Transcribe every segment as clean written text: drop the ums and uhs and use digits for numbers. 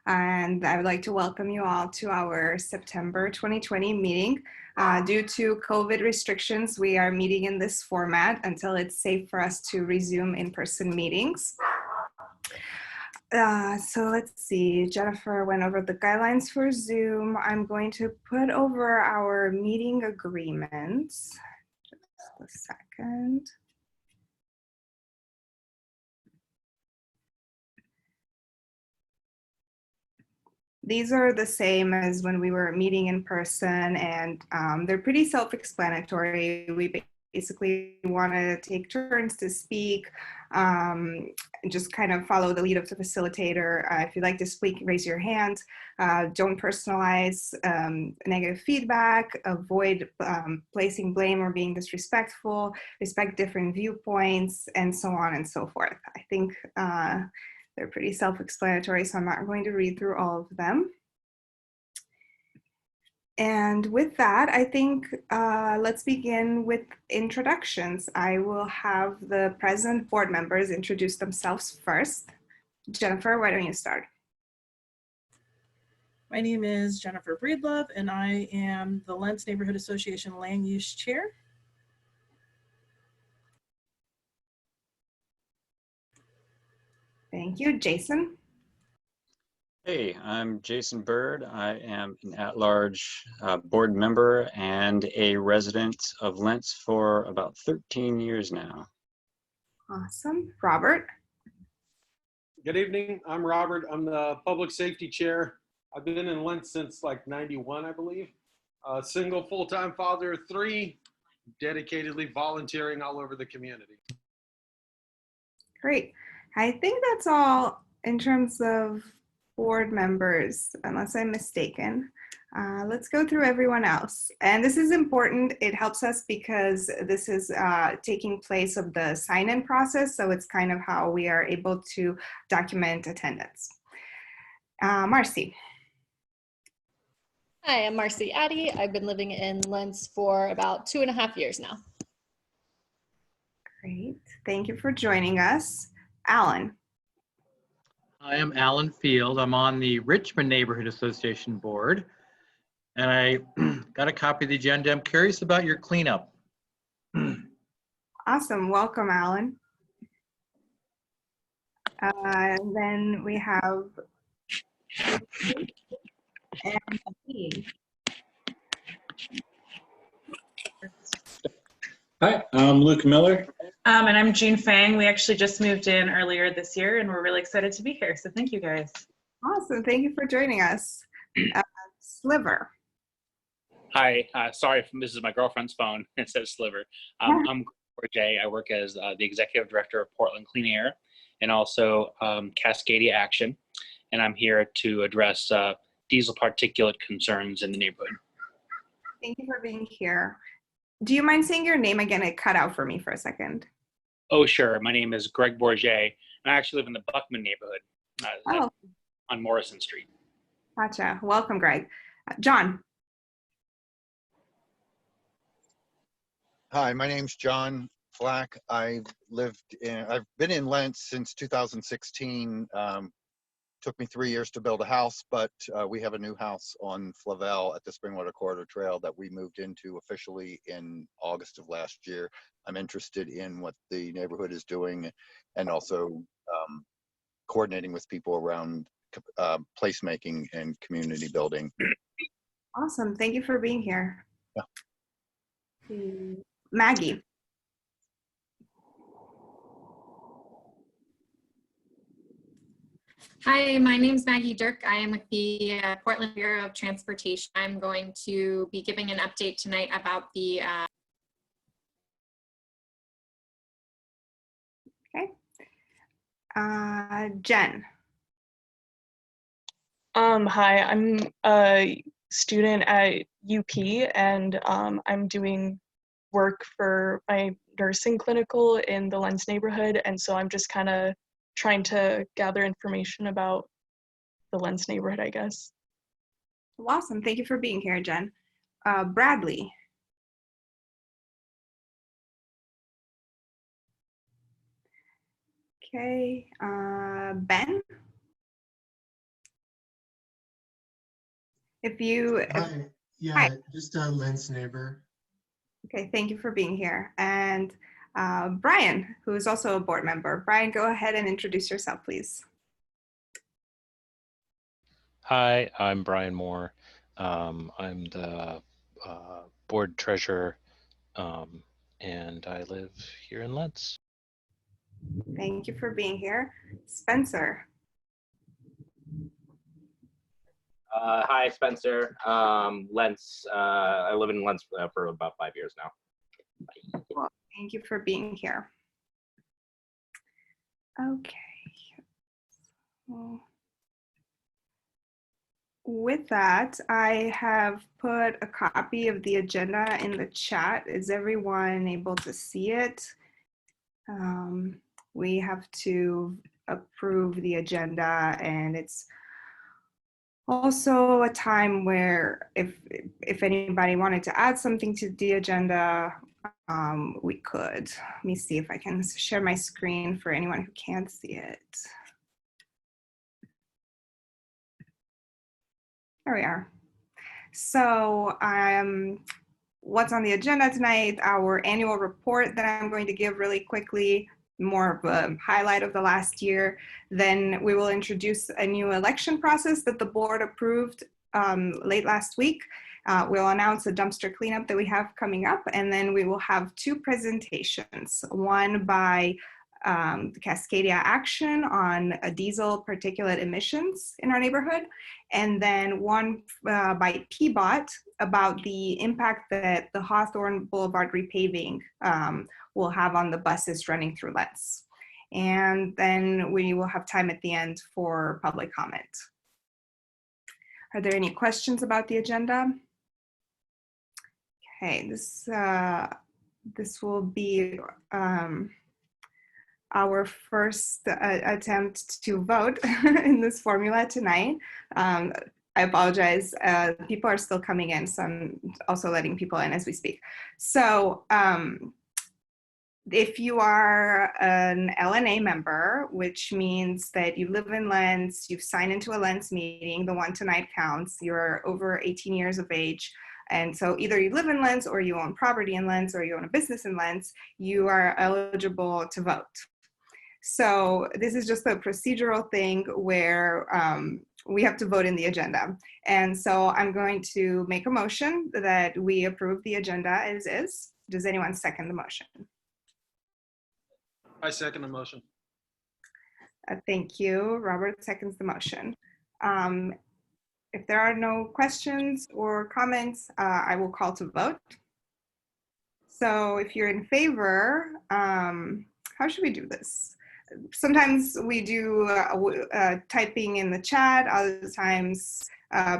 and I would like to welcome you all to our September 2020 meeting. Due to COVID restrictions, we are meeting in this format until it's safe for us to resume in-person meetings. So let's see, Jennifer went over the guidelines for Zoom. I'm going to put over our meeting agreements. Just a second. These are the same as when we were meeting in person, and they're pretty self-explanatory. We basically want to take turns to speak, and just kind of follow the lead of the facilitator. If you'd like to speak, raise your hand. Don't personalize negative feedback. Avoid placing blame or being disrespectful. Respect different viewpoints, and so on and so forth. I think they're pretty self-explanatory, so I'm not going to read through all of them. And with that, I think let's begin with introductions. I will have the present board members introduce themselves first. Jennifer, why don't you start? My name is Jennifer Breedlove, and I am the Lents Neighborhood Association Land Use Chair. Thank you. Jason? Hey, I'm Jason Bird. I am an at-large board member and a resident of Lents for about 13 years now. Awesome. Robert? Good evening. I'm Robert. I'm the Public Safety Chair. I've been in Lents since like 91, I believe. Single full-time father of 3, dedicatedly volunteering all over the community. Great. I think that's all in terms of board members, unless I'm mistaken. Let's go through everyone else. And this is important. It helps us because this is taking place of the sign-in process. So it's kind of how we are able to document attendance. Marcy. Hi, I'm Marcy Addy. I've been living in Lents for about 2.5 years now. Great. Thank you for joining us. Alan. I am Alan Field. I'm on the Richmond Neighborhood Association board, and I got a copy of the agenda. I'm curious about your cleanup. Awesome. Welcome, Alan. And then we have and Dean. Hi, I'm Luke Miller. And I'm Jean Fang. We actually just moved in earlier this year, and we're really excited to be here. So thank you, guys. Awesome. Thank you for joining us. Sliver. Hi, sorry, this is my girlfriend's phone. It says Sliver. I'm Jay. I work as the Executive Director of Portland Clean Air and also Cascadia Action. And I'm here to address diesel particulate concerns in the neighborhood. Thank you for being here. Do you mind saying your name again? It cut out for me for a second. Oh, sure. My name is Greg Bourget, and I actually live in the Buckman neighborhood on Morrison Street. Gotcha. Welcome, Greg. John. Hi, my name's John Flack. I've been in Lents since 2016. Took me 3 years to build a house, but we have a new house on Flavel at the Springwater Corridor Trail that we moved into officially in August of last year. I'm interested in what the neighborhood is doing and also coordinating with people around placemaking and community building. Awesome. Thank you for being here. Yeah. Maggie. Hi, my name is Maggie Dirk. I am with the Portland Bureau of Transportation. I'm going to be giving an update tonight about the Jen. Hi, I'm a student at UP, and I'm doing work for my nursing clinical in the Lens neighborhood, and so I'm just kind of trying to gather information about the Lens neighborhood, I guess. Awesome. Thank you for being here, Jen. Bradley. Okay. Ben. If you, Hi. Yeah, hi. just a Lens neighbor. Okay, thank you for being here. And Brian, who is also a board member. Brian, go ahead and introduce yourself, please. Hi, I'm Brian Moore. I'm the board treasurer, and I live here in Lentz. Thank you for being here. Spencer. Hi, Spencer. Lentz. I live in Lentz for about 5 years now. Well, thank you for being here. Okay. Well, with that, I have put a copy of the agenda in the chat. Is everyone able to see it? We have to approve the agenda, and it's also a time where if anybody wanted to add something to the agenda, we could. Let me see if I can share my screen for anyone who can't see it. There we are. So what's on the agenda tonight? Our annual report that I'm going to give really quickly, more of a highlight of the last year. Then we will introduce a new election process that the board approved late last week. We'll announce a dumpster cleanup that we have coming up, and then we will have two presentations, one by Cascadia Action on diesel particulate emissions in our neighborhood, and then one by PBOT about the impact that the Hawthorne Boulevard repaving will have on the buses running through Lentz. And then we will have time at the end for public comment. Are there any questions about the agenda? Okay, this will be our first attempt to vote in this formula tonight. I apologize, people are still coming in, so I'm also letting people in as we speak. So if you are an LNA member, which means that you live in Lentz, you've signed into a Lentz meeting, the one tonight counts, you're over 18 years of age, and so either you live in Lentz or you own property in Lentz or you own a business in Lentz, you are eligible to vote. So this is just a procedural thing where we have to vote in the agenda. And so I'm going to make a motion that we approve the agenda as is. Does anyone second the motion? I second the motion. Thank you. Robert seconds the motion. If there are no questions or comments, I will call to vote. So if you're in favor, how should we do this? Sometimes we do typing in the chat, other times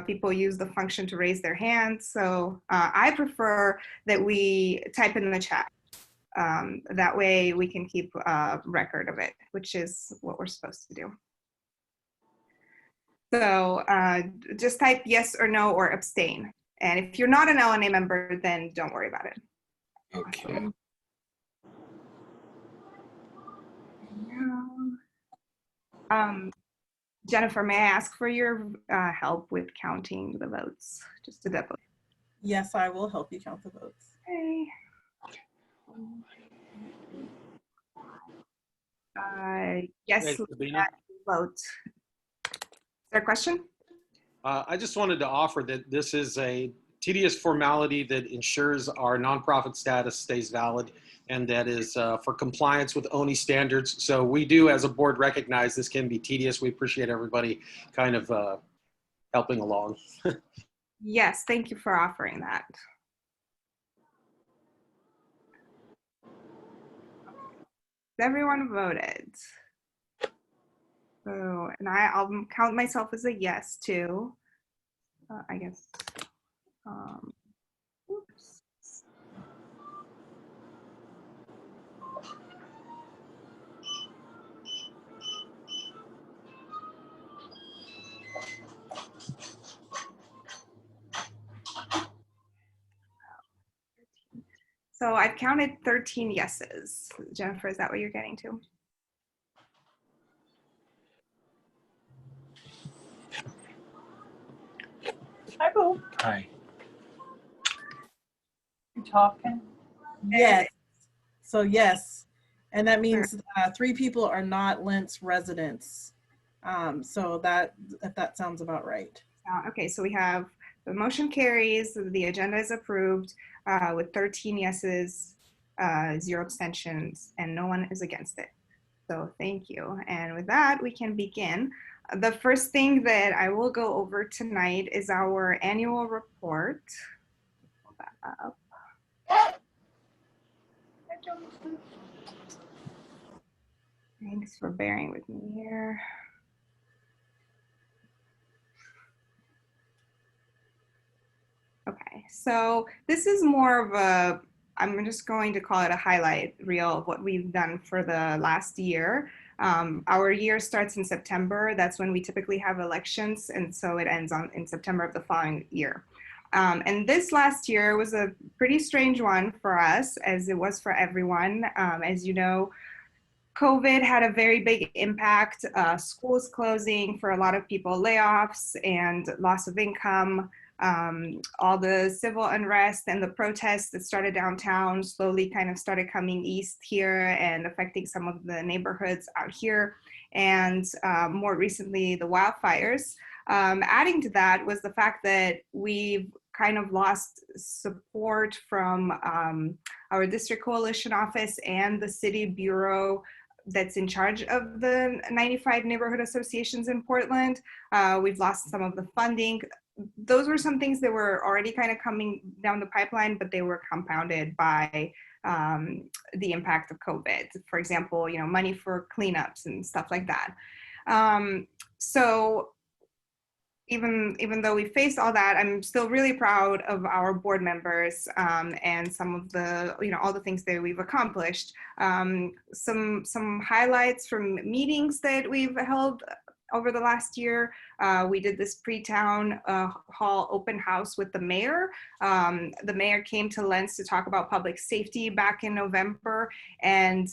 people use the function to raise their hand. So I prefer that we type in the chat. That way we can keep record of it, which is what we're supposed to do. So just type yes or no or abstain. And if you're not an LNA member, then don't worry about it. Okay. Jennifer, may I ask for your help with counting the votes? Just to double. Yes, I will help you count the votes. Okay. Yes, Hey, Sabina. vote. Is there a question? I just wanted to offer that this is a tedious formality that ensures our nonprofit status stays valid, and that is for compliance with ONI standards. So we do, as a board, recognize this can be tedious. We appreciate everybody kind of helping along. Yes, thank you for offering that. Everyone voted. So, and I'll count myself as a yes too. I guess. Oops. So I've counted 13 yeses. Jennifer, is that what you're getting to? I Hi. You talking? Yes. So yes, and that means 3 people are not Lentz residents. So that, if that sounds about right. Okay, so we have the motion carries, the agenda is approved with 13 yeses, 0 abstentions, and no one is against it. So thank you. And with that, we can begin. The first thing that I will go over tonight is our annual report. Pull that up. Thanks for bearing with me here. Okay, so this is more of a, I'm just going to call it a highlight reel of what we've done for the last year. Our year starts in September. That's when we typically have elections, and so it ends in September of the following year. And this last year was a pretty strange one for us, as it was for everyone. As you know, COVID had a very big impact. Schools closing for a lot of people, layoffs and loss of income. All the civil unrest and the protests that started downtown slowly kind of started coming east here and affecting some of the neighborhoods out here. And more recently, the wildfires. Adding to that was the fact that we've kind of lost support from our district coalition office and the city bureau that's in charge of the 95 neighborhood associations in Portland. We've lost some of the funding. Those were some things that were already kind of coming down the pipeline, but they were compounded by the impact of COVID. For example, you know, money for cleanups and stuff like that. So even though we faced all that, I'm still really proud of our board members and some of the, you know, all the things that we've accomplished. Some highlights from meetings that we've held over the last year. We did this pre-town hall open house with the mayor. The mayor came to Lentz to talk about public safety back in November, and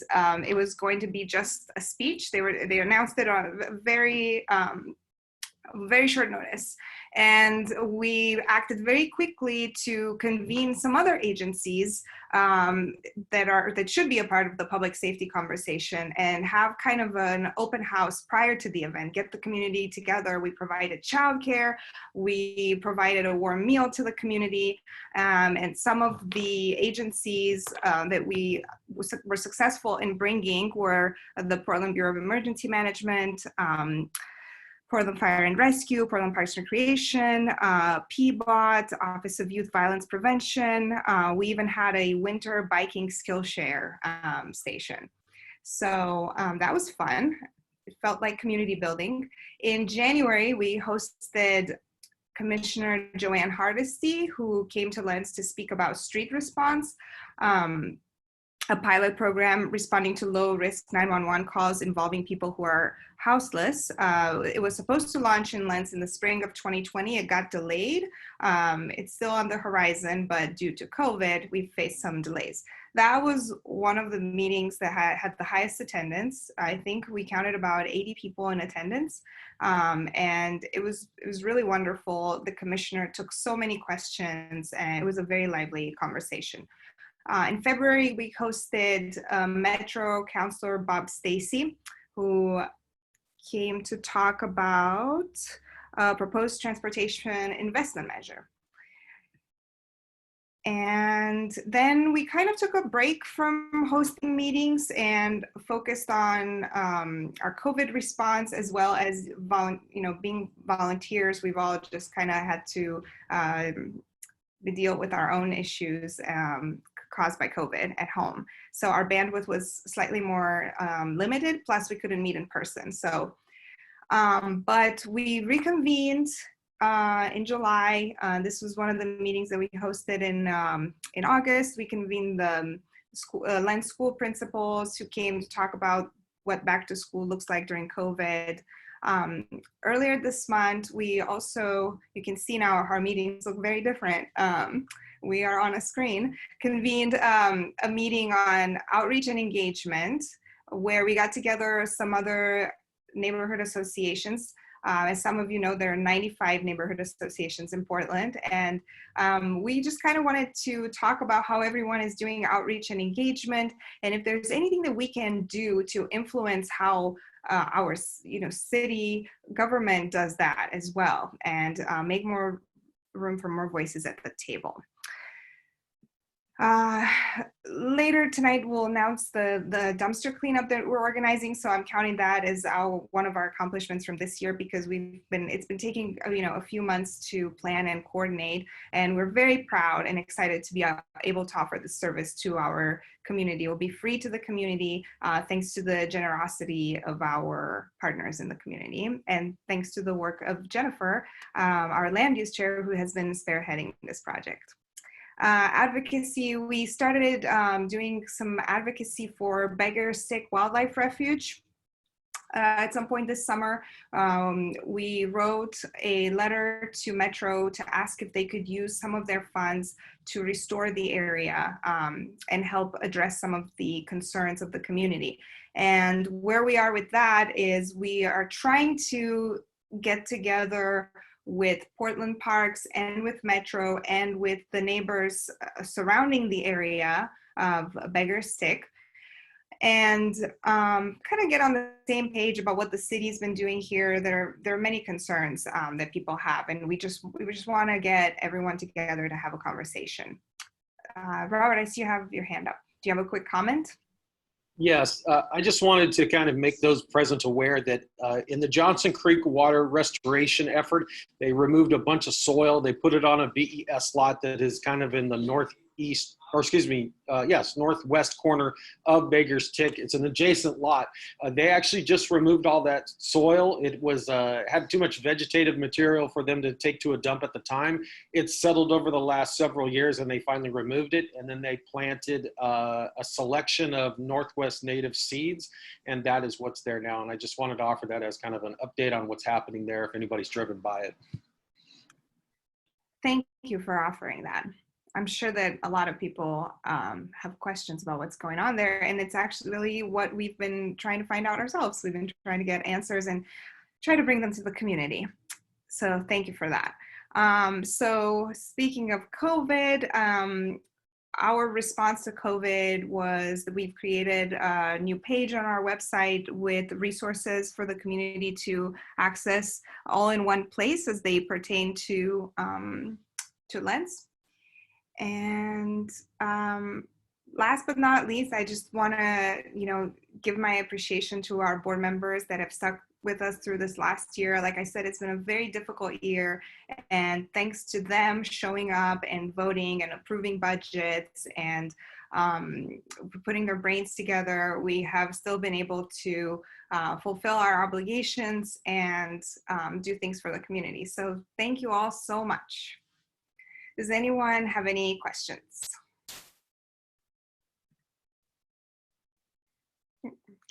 it was going to be just a speech. They announced it on a very short notice, and we acted very quickly to convene some other agencies that should be a part of the public safety conversation and have kind of an open house prior to the event, get the community together. We provided childcare, we provided a warm meal to the community, and some of the agencies that we were successful in bringing were the Portland Bureau of Emergency Management, Portland Fire and Rescue, Portland Parks and Recreation, PBOT, Office of Youth Violence Prevention. We even had a winter biking Skillshare station. So that was fun. It felt like community building. In January, we hosted Commissioner Joanne Hardesty, who came to Lentz to speak about street response. A pilot program responding to low-risk 911 calls involving people who are houseless. It was supposed to launch in Lentz in the spring of 2020. It got delayed. It's still on the horizon, but due to COVID, we faced some delays. That was one of the meetings that had the highest attendance. I think we counted about 80 people in attendance, and it was really wonderful. The commissioner took so many questions, and it was a very lively conversation. In February, we hosted Metro Councilor Bob Stacy, who came to talk about a proposed transportation investment measure. And then we kind of took a break from hosting meetings and focused on our COVID response, as well as being volunteers. We've all just kind of had to deal with our own issues caused by COVID at home. So our bandwidth was slightly more limited, plus we couldn't meet in person. So, but we reconvened in July. This was one of the meetings that we hosted in August. We convened the Lentz school principals who came to talk about what back to school looks like during COVID. Earlier this month, we also, you can see now our meetings look very different. We are on a screen, convened a meeting on outreach and engagement, where we got together some other neighborhood associations. As some of you know, there are 95 neighborhood associations in Portland, and we just kind of wanted to talk about how everyone is doing outreach and engagement, and if there's anything that we can do to influence how our city government does that as well, and make more room for more voices at the table. Later tonight, we'll announce the dumpster cleanup that we're organizing. So I'm counting that as one of our accomplishments from this year, because it's been taking a few months to plan and coordinate, and we're very proud and excited to be able to offer this service to our community. It will be free to the community, thanks to the generosity of our partners in the community, and thanks to the work of Jennifer, our land use chair, who has been spearheading this project. Advocacy, we started doing some advocacy for Beggar Stick Wildlife Refuge. At some point this summer, we wrote a letter to Metro to ask if they could use some of their funds to restore the area and help address some of the concerns of the community. And where we are with that is we are trying to get together with Portland Parks and with Metro and with the neighbors surrounding the area of Beggar Stick, and kind of get on the same page about what the city's been doing here. There are many concerns that people have, and we just want to get everyone together to have a conversation. Robert, I see you have your hand up. Do you have a quick comment? Yes, I just wanted to kind of make those present aware that in the Johnson Creek water restoration effort, they removed a bunch of soil. They put it on a BES lot that is kind of in the northwest corner of Beggar's Tick. It's an adjacent lot. They actually just removed all that soil. It was had too much vegetative material for them to take to a dump at the time. It's settled over the last several years, and they finally removed it. And then they planted a selection of Northwest native seeds, and that is what's there now. And I just wanted to offer that as kind of an update on what's happening there if anybody's driven by it. Thank you for offering that. I'm sure that a lot of people have questions about what's going on there, and it's actually what we've been trying to find out ourselves. We've been trying to get answers and try to bring them to the community. So thank you for that. So speaking of COVID, our response to COVID was that we've created a new page on our website with resources for the community to access all in one place as they pertain to LENS. And last but not least, I just want to, give my appreciation to our board members that have stuck with us through this last year. Like I said, it's been a very difficult year, and thanks to them showing up and voting and approving budgets and putting their brains together, we have still been able to fulfill our obligations and do things for the community. So thank you all so much. Does anyone have any questions?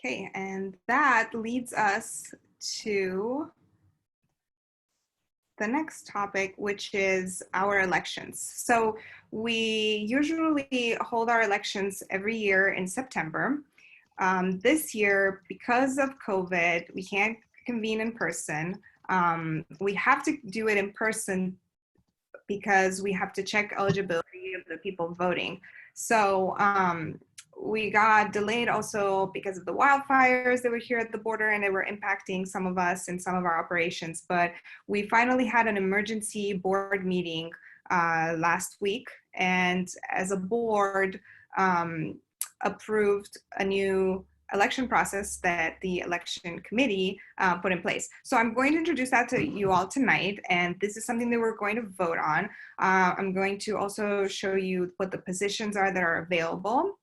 Okay, and that leads us to the next topic, which is our elections. So we usually hold our elections every year in September. This year, because of COVID, we can't convene in person. We have to do it in person because we have to check eligibility of the people voting. So we got delayed also because of the wildfires that were here at the border, and they were impacting some of us and some of our operations. But we finally had an emergency board meeting last week, and as a board approved a new election process that the election committee put in place. So I'm going to introduce that to you all tonight, and this is something that we're going to vote on. I'm going to also show you what the positions are that are available.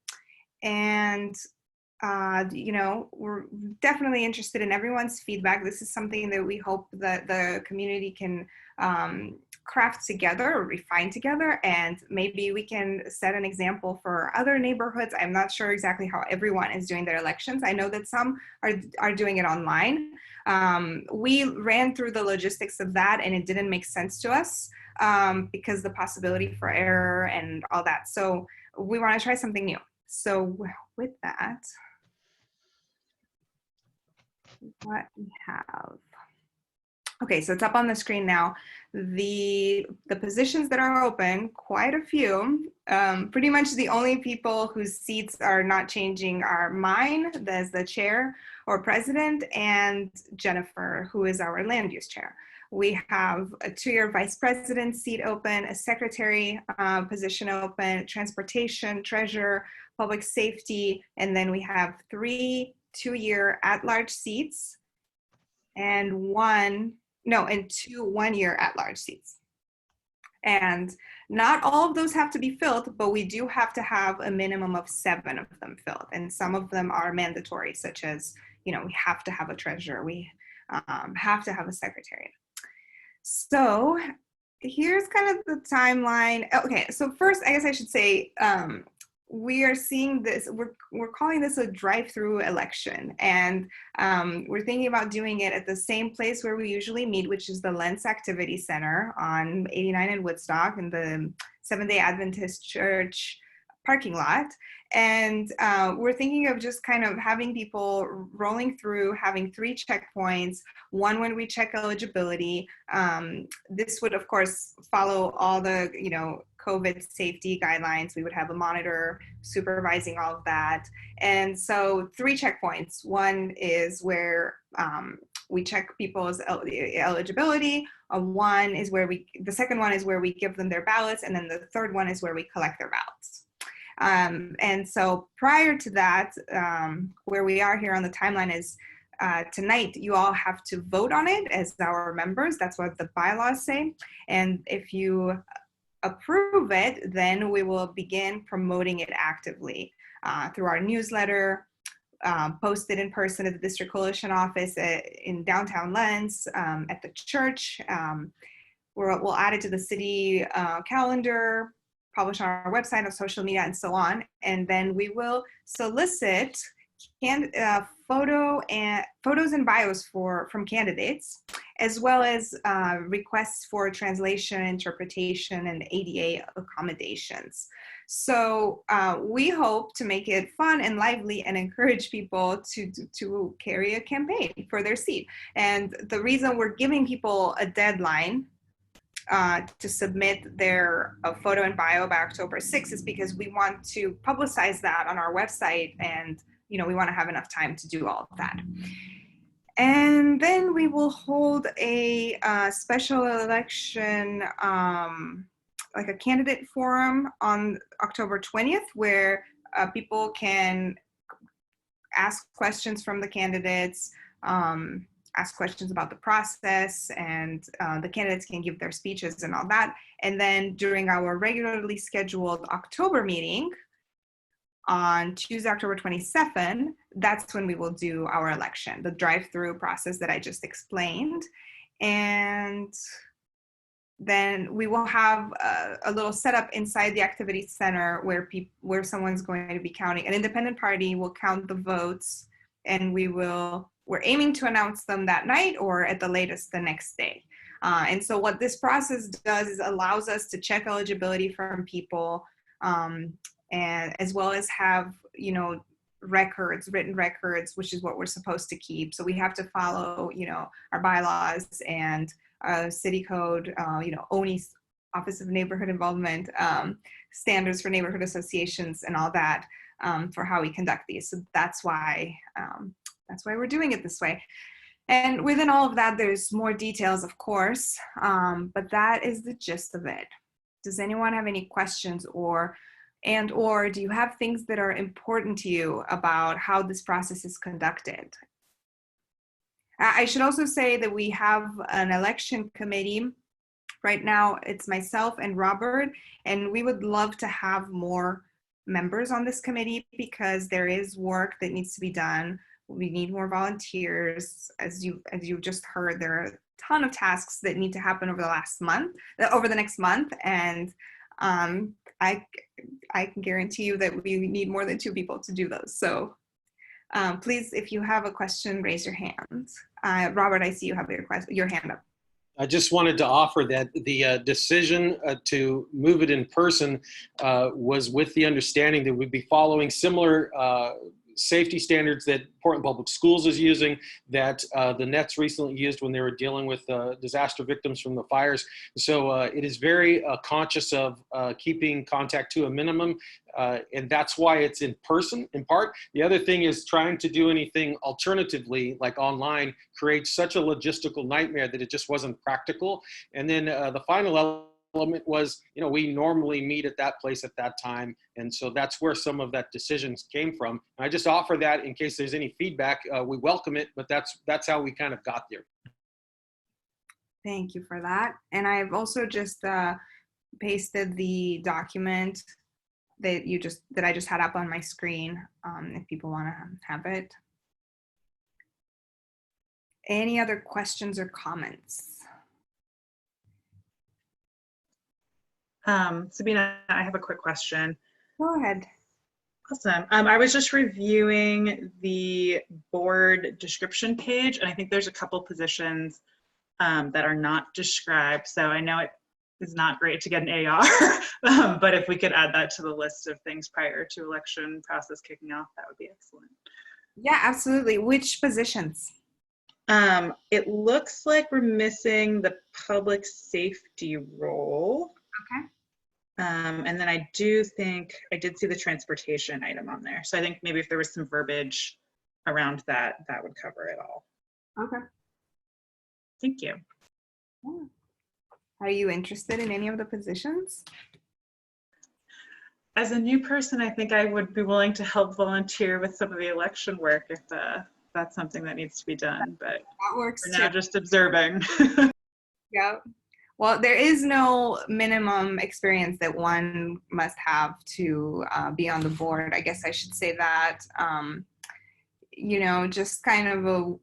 And we're definitely interested in everyone's feedback. This is something that we hope that the community can craft together or refine together, and maybe we can set an example for other neighborhoods. I'm not sure exactly how everyone is doing their elections. I know that some are doing it online. We ran through the logistics of that, and it didn't make sense to us because the possibility for error and all that. So we want to try something new. So with that, what we have. Okay, so it's up on the screen now. The positions that are open, quite a few. Pretty much the only people whose seats are not changing are mine, as the chair or president, and Jennifer, who is our land use chair. We have a 2-year vice president seat open, a secretary position open, transportation, treasurer, public safety, and then we have 3 2-year at-large seats and 2 1-year at-large seats. And not all of those have to be filled, but we do have to have a minimum of 7 of them filled. And some of them are mandatory, such as, we have to have a treasurer, we have to have a secretary. So here's kind of the timeline. Okay, so first, I guess I should say, we are seeing this, we're calling this a drive-through election, and we're thinking about doing it at the same place where we usually meet, which is the Lents Activity Center on 89 in Woodstock in the Seventh-day Adventist Church parking lot. And we're thinking of just kind of having people rolling through, having 3 checkpoints, one when we check eligibility. This would, of course, follow all the, COVID safety guidelines. We would have a monitor supervising all of that. And so 3 checkpoints. One is where we check people's eligibility. The second one is where we give them their ballots. And then the third one is where we collect their ballots. And so prior to that, where we are here on the timeline is tonight, you all have to vote on it as our members. That's what the bylaws say. And if you approve it, then we will begin promoting it actively through our newsletter, posted in person at the District Coalition office in downtown Lens, at the church. We'll add it to the city calendar, publish on our website, on social media, and so on. And then we will solicit photos and bios from candidates, as well as requests for translation, interpretation, and ADA accommodations. So we hope to make it fun and lively and encourage people to carry a campaign for their seat. And the reason we're giving people a deadline to submit their photo and bio by October 6th is because we want to publicize that on our website, and we want to have enough time to do all of that. And then we will hold a special election, like a candidate forum on October 20th, where people can ask questions from the candidates, ask questions about the process, and the candidates can give their speeches and all that. And then during our regularly scheduled October meeting on Tuesday, October 27, that's when we will do our election, the drive-through process that I just explained. And then we will have a little setup inside the activity center where someone's going to be counting. An independent party will count the votes, and we're aiming to announce them that night or at the latest the next day. And so what this process does is allows us to check eligibility from people, and as well as have, written records, which is what we're supposed to keep. So we have to follow, our bylaws and city code, ONI's Office of Neighborhood Involvement, standards for neighborhood associations and all that, for how we conduct these. So that's why we're doing it this way. And within all of that, there's more details, of course, but that is the gist of it. Does anyone have any questions or do you have things that are important to you about how this process is conducted? I should also say that we have an election committee. Right now, it's myself and Robert, and we would love to have more members on this committee because there is work that needs to be done. We need more volunteers. As you just heard, there are a ton of tasks that need to happen over the next month, and I can guarantee you that we need more than 2 people to do those. So please, if you have a question, raise your hand. Robert, I see you have your hand up. I just wanted to offer that the decision to move it in person was with the understanding that we'd be following similar safety standards that Portland Public Schools is using, that the Nets recently used when they were dealing with disaster victims from the fires. So it is very conscious of keeping contact to a minimum, and that's why it's in person in part. The other thing is trying to do anything alternatively, like online, creates such a logistical nightmare that it just wasn't practical. And then the final element was, we normally meet at that place at that time. And so that's where some of that decisions came from. And I just offer that in case there's any feedback. We welcome it, but that's how we kind of got there. Thank you for that. And I've also just pasted the document that I just had up on my screen, if people want to have it. Any other questions or comments? Sabina, I have a quick question. Go ahead. Awesome. I was just reviewing the board description page, and I think there's a couple positions that are not described. So I know it is not great to get an AR, but if we could add that to the list of things prior to election process kicking off, that would be excellent. Yeah, absolutely. Which positions? It looks like we're missing the public safety role. Okay. And then I do think I did see the transportation item on there. So I think maybe if there was some verbiage around that, that would cover it all. Okay. Thank you. Yeah. Are you interested in any of the positions? As a new person, I think I would be willing to help volunteer with some of the election work if that's something that needs to be done. But that works for now, just observing. Yeah. Well, there is no minimum experience that one must have to be on the board. I guess I should say that. Just kind of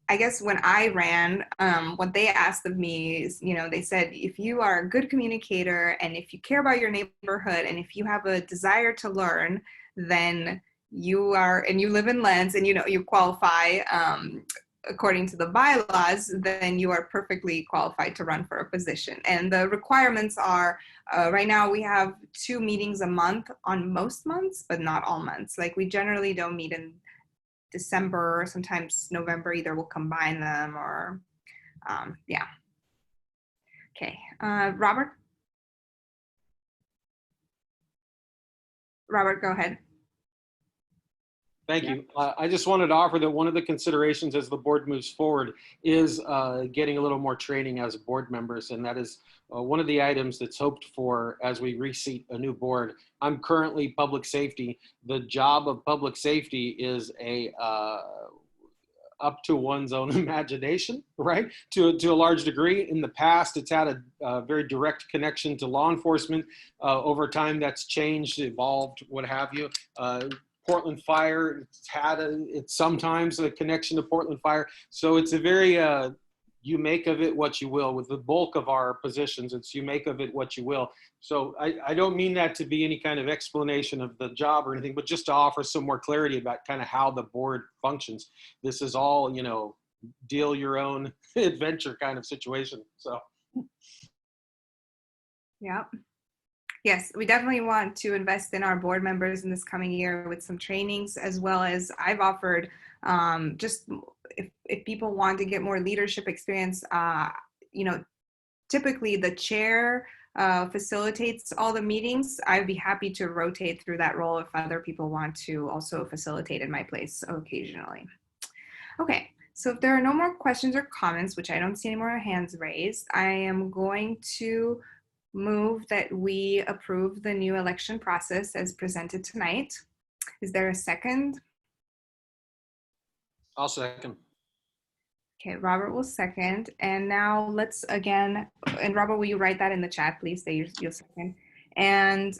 I guess when I ran, what they asked of me is, they said, if you are a good communicator and if you care about your neighborhood and if you have a desire to learn, then you live in Lens and you qualify according to the bylaws, then you are perfectly qualified to run for a position. And the requirements are, right now we have 2 meetings a month on most months, but not all months. Like we generally don't meet in December, or sometimes November, either we'll combine them or, yeah. Okay, Robert? Robert, go ahead. Thank you. I just wanted to offer that one of the considerations as the board moves forward is getting a little more training as board members, and that is one of the items that's hoped for as we reseat a new board. I'm currently public safety. The job of public safety is up to one's own imagination, right? To a large degree. In the past, it's had a very direct connection to law enforcement. Over time, that's changed, evolved, what have you. Portland Fire, it's sometimes a connection to Portland Fire. So it's a very, you make of it what you will. With the bulk of our positions, it's you make of it what you will. So I don't mean that to be any kind of explanation of the job or anything, but just to offer some more clarity about kind of how the board functions. This is all, deal your own adventure kind of situation, so. Yeah. Yes, we definitely want to invest in our board members in this coming year with some trainings, as well as I've offered just if people want to get more leadership experience, typically the chair facilitates all the meetings. I'd be happy to rotate through that role if other people want to also facilitate in my place occasionally. Okay, so if there are no more questions or comments, which I don't see any more hands raised, I am going to move that we approve the new election process as presented tonight. Is there a second? I'll second. Okay, Robert will second. And now let's again, and Robert, will you write that in the chat, please, that you'll second? And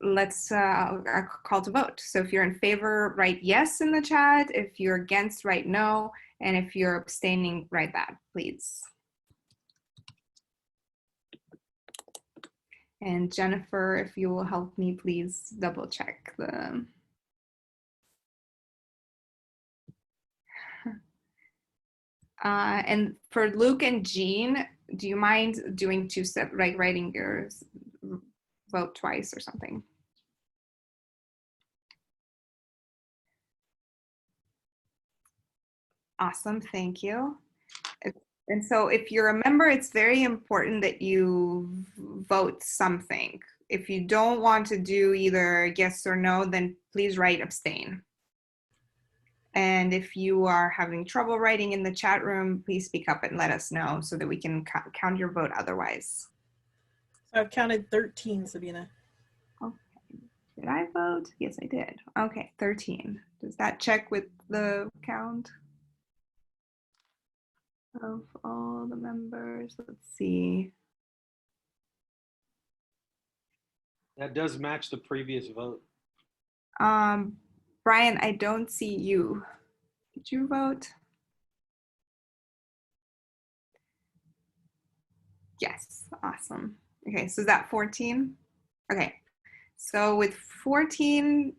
let's call to vote. So if you're in favor, write yes in the chat. If you're against, write no. And if you're abstaining, write that, please. And Jennifer, if you will help me, please double check the. And for Luke and Jean, do you mind doing 2 step, like writing your vote twice or something? Awesome, thank you. And so if you're a member, it's very important that you vote something. If you don't want to do either yes or no, then please write abstain. And if you are having trouble writing in the chat room, please speak up and let us know so that we can count your vote otherwise. So I've counted 13, Sabina. Okay. Did I vote? Yes, I did. Okay, 13. Does that check with the count of all the members? Let's see. That does match the previous vote. Brian, I don't see you. Did you vote? Yes, awesome. Okay, so is that 14? Okay, so with 14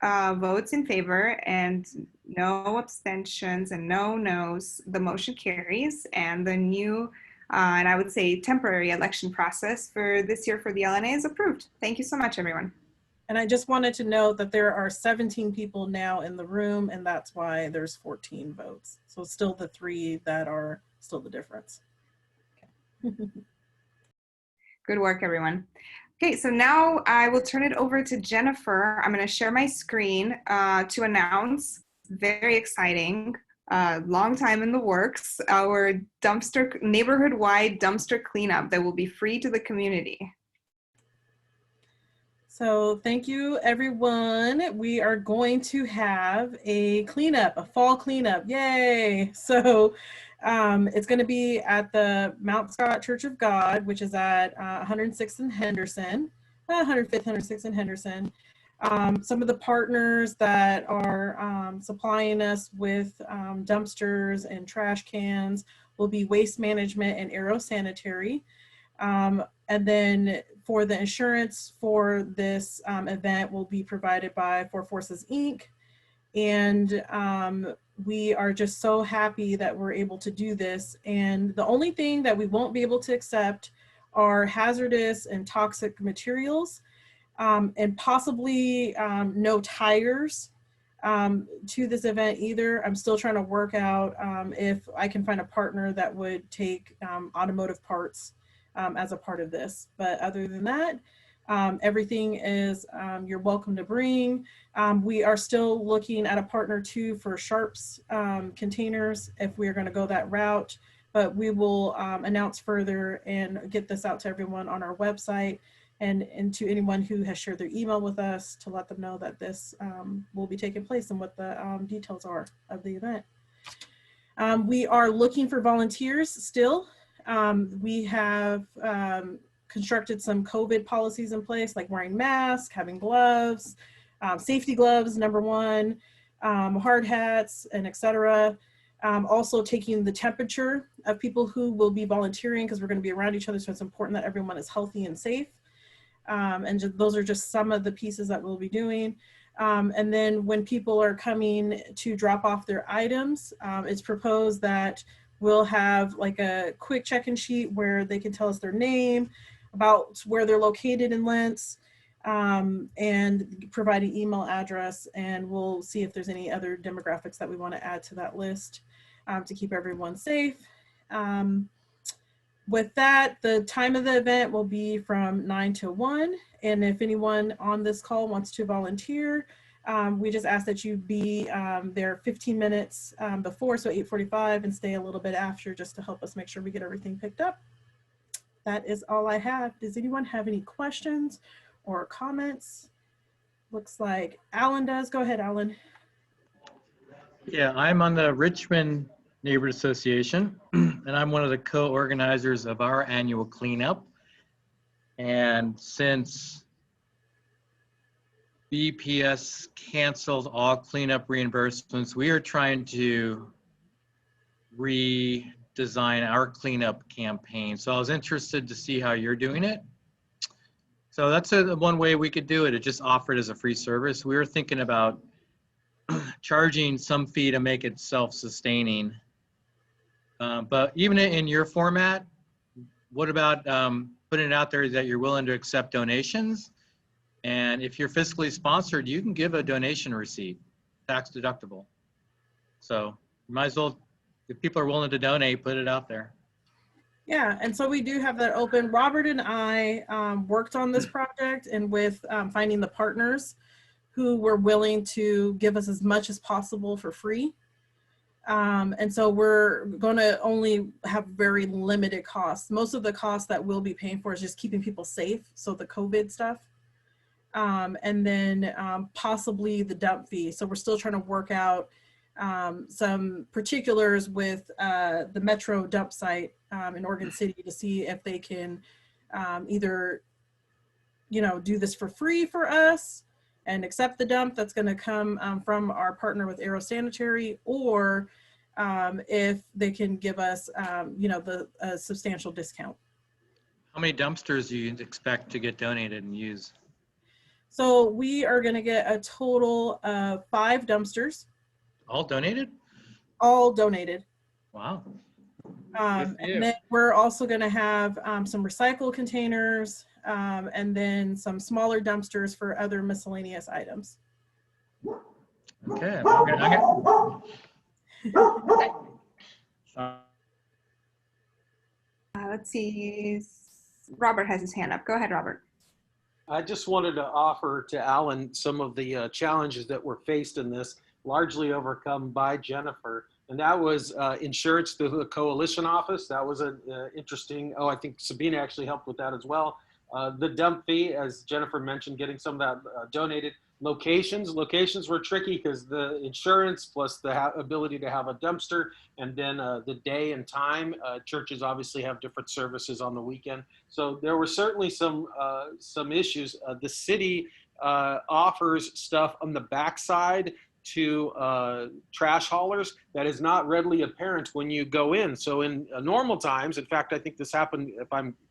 votes in favor and no abstentions and no no's, the motion carries, and the new, and I would say temporary election process for this year for the LNA is approved. Thank you so much, everyone. And I just wanted to note that there are 17 people now in the room, and that's why there's 14 votes. So still the 3 that are still the difference. Good work, everyone. Okay, so now I will turn it over to Jennifer. I'm going to share my screen to announce, very exciting, long time in the works, our neighborhood-wide dumpster cleanup that will be free to the community. So thank you, everyone. We are going to have a cleanup, a fall cleanup. Yay! So it's going to be at the Mount Scott Church of God, which is at 106th and Henderson, 105th, 106th and Henderson. Some of the partners that are supplying us with dumpsters and trash cans will be Waste Management and Aero Sanitary. And then for the insurance for this event will be provided by Four Forces Inc. And we are just so happy that we're able to do this. And the only thing that we won't be able to accept are hazardous and toxic materials, and possibly no tires to this event either. I'm still trying to work out if I can find a partner that would take automotive parts as a part of this. But other than that, everything is you're welcome to bring. We are still looking at a partner too for Sharps containers if we're going to go that route, but we will announce further and get this out to everyone on our website and to anyone who has shared their email with us to let them know that this will be taking place and what the details are of the event. We are looking for volunteers still. We have constructed some COVID policies in place, like wearing masks, having gloves, safety gloves, #1, hard hats, and etc. Also taking the temperature of people who will be volunteering because we're going to be around each other, so it's important that everyone is healthy and safe. And those are just some of the pieces that we'll be doing. And then when people are coming to drop off their items, it's proposed that we'll have like a quick check-in sheet where they can tell us their name, about where they're located in Lentz, and provide an email address, and we'll see if there's any other demographics that we want to add to that list to keep everyone safe. With that, the time of the event will be from 9 to 1. And if anyone on this call wants to volunteer, we just ask that you be there 15 minutes before, so 8:45, and stay a little bit after just to help us make sure we get everything picked up. That is all I have. Does anyone have any questions or comments? Looks like Alan does. Go ahead, Alan. Yeah, I'm on the Richmond Neighborhood Association, and I'm one of the co-organizers of our annual cleanup. And since BPS canceled all cleanup reimbursements, we are trying to redesign our cleanup campaign. So I was interested to see how you're doing it. So that's one way we could do it. It just offered as a free service. We were thinking about charging some fee to make it self-sustaining. But even in your format, what about putting it out there that you're willing to accept donations? And if you're fiscally sponsored, you can give a donation receipt, tax deductible. So Might as well, if people are willing to donate, put it out there. Yeah, and so we do have that open. Robert and I worked on this project and with finding the partners who were willing to give us as much as possible for free. And so we're going to only have very limited costs. Most of the costs that we'll be paying for is just keeping people safe, so the COVID stuff. And then possibly the dump fee. So we're still trying to work out some particulars with the Metro dump site in Oregon City to see if they can either, do this for free for us and accept the dump that's going to come from our partner with Aero Sanitary, or if they can give us, a substantial discount. How many dumpsters do you expect to get donated and used? So we are going to get a total of 5 dumpsters. All donated? All donated. Wow. And then we're also going to have some recycle containers and then some smaller dumpsters for other miscellaneous items. Okay. Let's see. Robert has his hand up. Go ahead, Robert. I just wanted to offer to Alan some of the challenges that were faced in this, largely overcome by Jennifer. And that was insurance through the coalition office. That was an interesting, I think Sabina actually helped with that as well. The dump fee, as Jennifer mentioned, getting some of that donated. Locations were tricky because the insurance plus the ability to have a dumpster, and then the day and time. Churches obviously have different services on the weekend. So there were certainly some issues. The city offers stuff on the backside to trash haulers that is not readily apparent when you go in. So in normal times, in fact, I think this happened,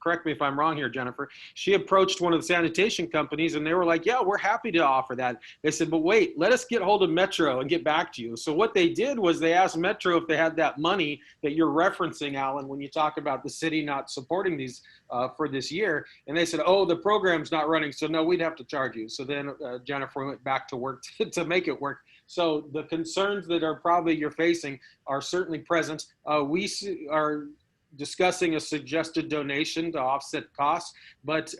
correct me if I'm wrong here, Jennifer, she approached one of the sanitation companies and they were like, yeah, we're happy to offer that. They said, but wait, let us get hold of Metro and get back to you. So what they did was they asked Metro if they had that money that you're referencing, Alan, when you talk about the city not supporting these for this year. And they said, oh, the program's not running, so no, we'd have to charge you. So then Jennifer went back to work to make it work. So the concerns that are probably you're facing are certainly present. We are discussing a suggested donation to offset costs, but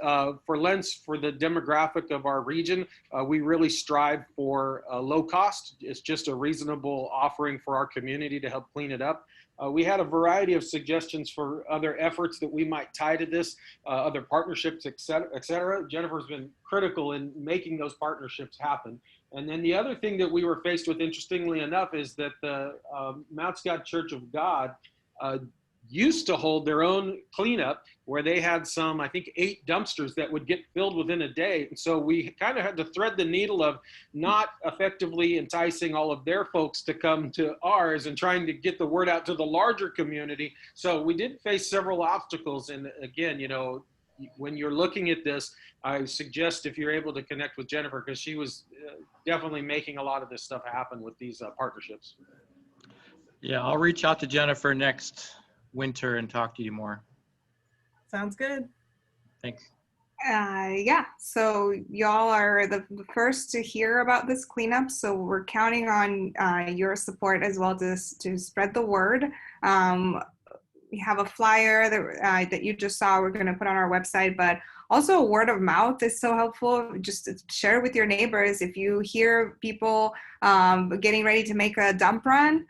for Lents, for the demographic of our region, we really strive for low cost. It's just a reasonable offering for our community to help clean it up. We had a variety of suggestions for other efforts that we might tie to this, other partnerships, et cetera, et cetera. Jennifer's been critical in making those partnerships happen. And then the other thing that we were faced with, interestingly enough, is that the Mount Scott Church of God used to hold their own cleanup where they had some, I think, 8 dumpsters that would get filled within a day. And so we kind of had to thread the needle of not effectively enticing all of their folks to come to ours and trying to get the word out to the larger community. So we did face several obstacles. And again, when you're looking at this, I suggest if you're able to connect with Jennifer, because she was definitely making a lot of this stuff happen with these partnerships. Yeah, I'll reach out to Jennifer next winter and talk to you more. Sounds good. Thanks. Yeah, so y'all are the first to hear about this cleanup, so we're counting on your support as well to spread the word. We have a flyer that you just saw we're going to put on our website, but also word of mouth is so helpful. Just share it with your neighbors. If you hear people getting ready to make a dump run,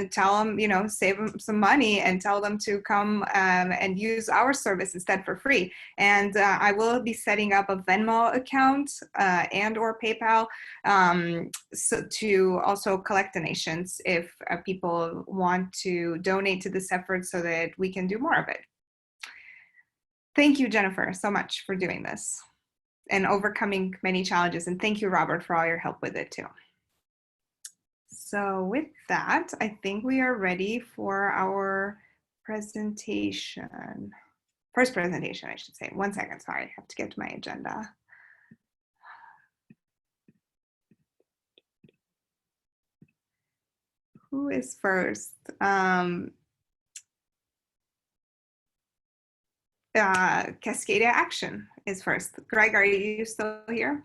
tell them, save them some money and tell them to come and use our service instead for free. And I will be setting up a Venmo account and or PayPal so to also collect donations if people want to donate to this effort so that we can do more of it. Thank you, Jennifer, so much for doing this and overcoming many challenges. And thank you, Robert, for all your help with it too. So with that, I think we are ready for our presentation. First presentation, I should say. 1 second, sorry, I have to get to my agenda. Who is first? Cascadia Action is first. Greg, are you still here?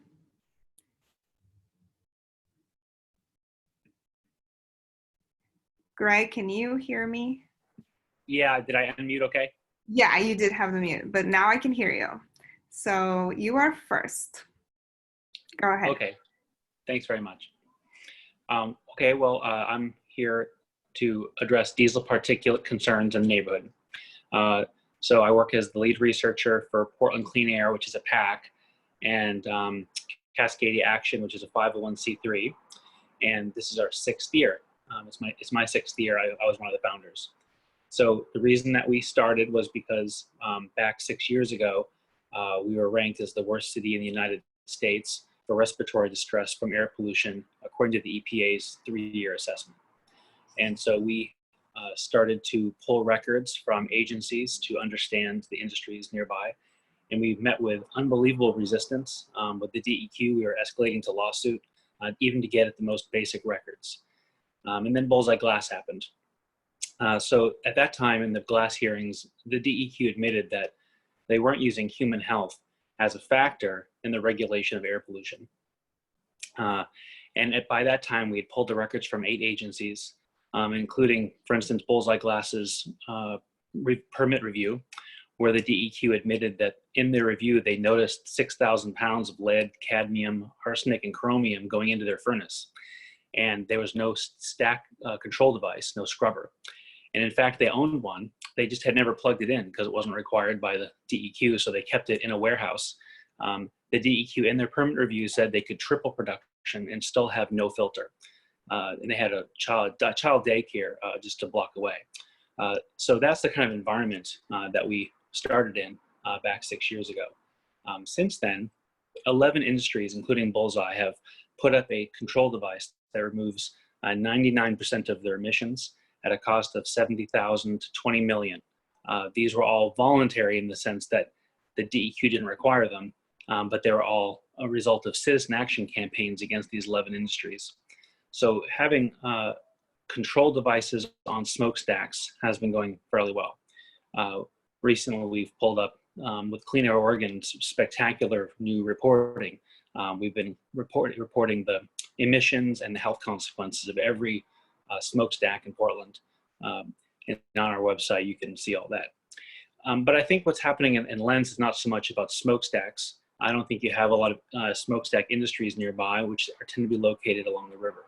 Greg, can you hear me? Yeah, did I unmute okay? Yeah, you did have the mute, but now I can hear you. So you are first. Go ahead. Okay, thanks very much. Okay, well, I'm here to address diesel particulate concerns in the neighborhood. So I work as the lead researcher for Portland Clean Air, which is a PAC, and Cascadia Action, which is a 501c3. And this is our 6th year. It's my 6th year. I was one of the founders. So the reason that we started was because back 6 years ago, we were ranked as the worst city in the United States for respiratory distress from air pollution, according to the EPA's 3-year assessment. And so we started to pull records from agencies to understand the industries nearby. And we've met with unbelievable resistance. With the DEQ, we were escalating to lawsuit, even to get at the most basic records. And then Bullseye Glass happened. So at that time in the glass hearings, the DEQ admitted that they weren't using human health as a factor in the regulation of air pollution. And by that time, we had pulled the records from 8 agencies, including, for instance, Bullseye Glass's permit review, where the DEQ admitted that in their review, they noticed 6,000 pounds of lead, cadmium, arsenic, and chromium going into their furnace. And there was no stack control device, no scrubber. And in fact, they owned one. They just had never plugged it in because it wasn't required by the DEQ, so they kept it in a warehouse. The DEQ in their permit review said they could triple production and still have no filter. And they had a child daycare just a block away. So that's the kind of environment that we started in back 6 years ago. Since then, 11 industries, including Bullseye, have put up a control device that removes 99% of their emissions at a cost of $70,000 to $20 million. These were all voluntary in the sense that the DEQ didn't require them, but they were all a result of citizen action campaigns against these 11 industries. So having control devices on smokestacks has been going fairly well. Recently, we've pulled up with Clean Air Oregon's spectacular new reporting. We've been reporting the emissions and the health consequences of every smokestack in Portland. And on our website, you can see all that. But I think what's happening in Lens is not so much about smokestacks. I don't think you have a lot of smokestack industries nearby, which tend to be located along the river.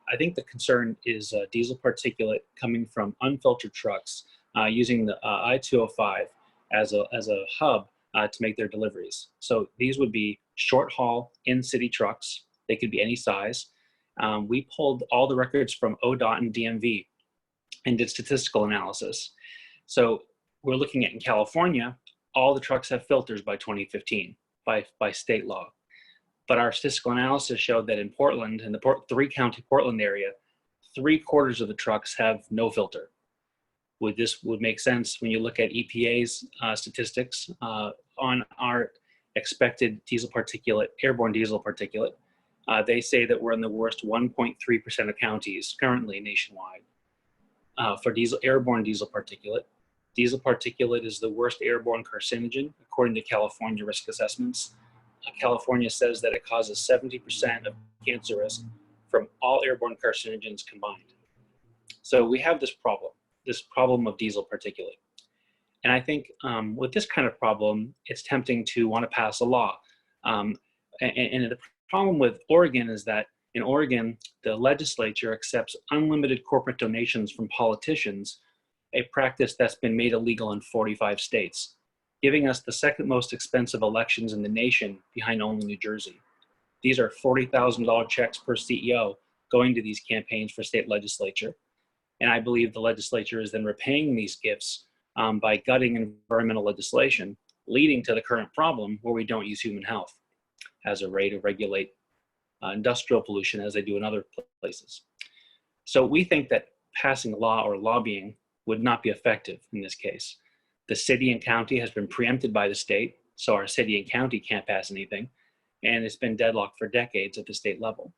I think the concern is diesel particulate coming from unfiltered trucks using the I-205 as a hub to make their deliveries. So these would be short haul in-city trucks. They could be any size. We pulled all the records from ODOT and DMV and did statistical analysis. So we're looking at in California, all the trucks have filters by 2015 by state law. But our statistical analysis showed that in Portland, in the 3-county Portland area, 3/4 of the trucks have no filter. This would make sense when you look at EPA's statistics on our expected diesel particulate, airborne diesel particulate. They say that we're in the worst 1.3% of counties currently nationwide for airborne diesel particulate. Diesel particulate is the worst airborne carcinogen according to California risk assessments. California says that it causes 70% of cancer risk from all airborne carcinogens combined. So we have this problem of diesel particulate. And I think with this kind of problem, it's tempting to want to pass a law. And the problem with Oregon is that in Oregon, the legislature accepts unlimited corporate donations from politicians, a practice that's been made illegal in 45 states, giving us the second most expensive elections in the nation behind only New Jersey. These are $40,000 checks per CEO going to these campaigns for state legislature. And I believe the legislature is then repaying these gifts by gutting environmental legislation, leading to the current problem where we don't use human health as a way to regulate industrial pollution as they do in other places. So we think that passing a law or lobbying would not be effective in this case. The city and county has been preempted by the state, so our city and county can't pass anything, and it's been deadlocked for decades at the state level.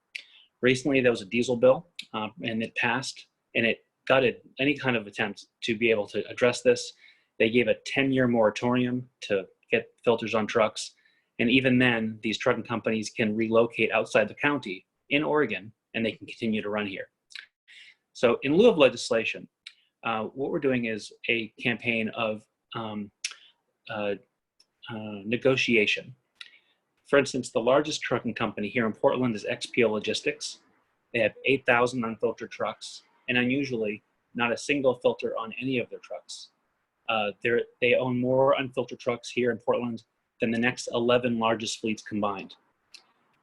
Recently, there was a diesel bill, and it passed, and it gutted any kind of attempt to be able to address this. They gave a 10-year moratorium to get filters on trucks, and even then, these trucking companies can relocate outside the county in Oregon, and they can continue to run here. So in lieu of legislation, what we're doing is a campaign of negotiation. For instance, the largest trucking company here in Portland is XPO Logistics. They have 8,000 unfiltered trucks, and unusually, not a single filter on any of their trucks. They own more unfiltered trucks here in Portland than the next 11 largest fleets combined.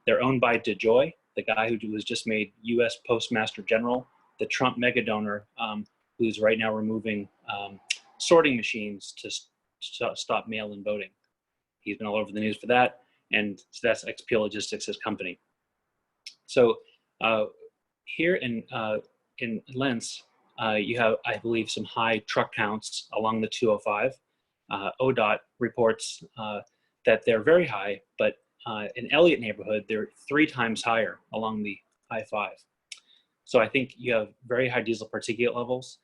They're owned by DeJoy, the guy who was just made U.S. Postmaster General, the Trump mega donor, who's right now removing sorting machines to stop mail-in voting. He's been all over the news for that, and so that's XPO Logistics' company. So here in Lentz, you have, I believe, some high truck counts along the 205. ODOT reports that they're very high, but in Elliott neighborhood, they're 3 times higher along the I-5. So I think you have very high diesel particulate levels,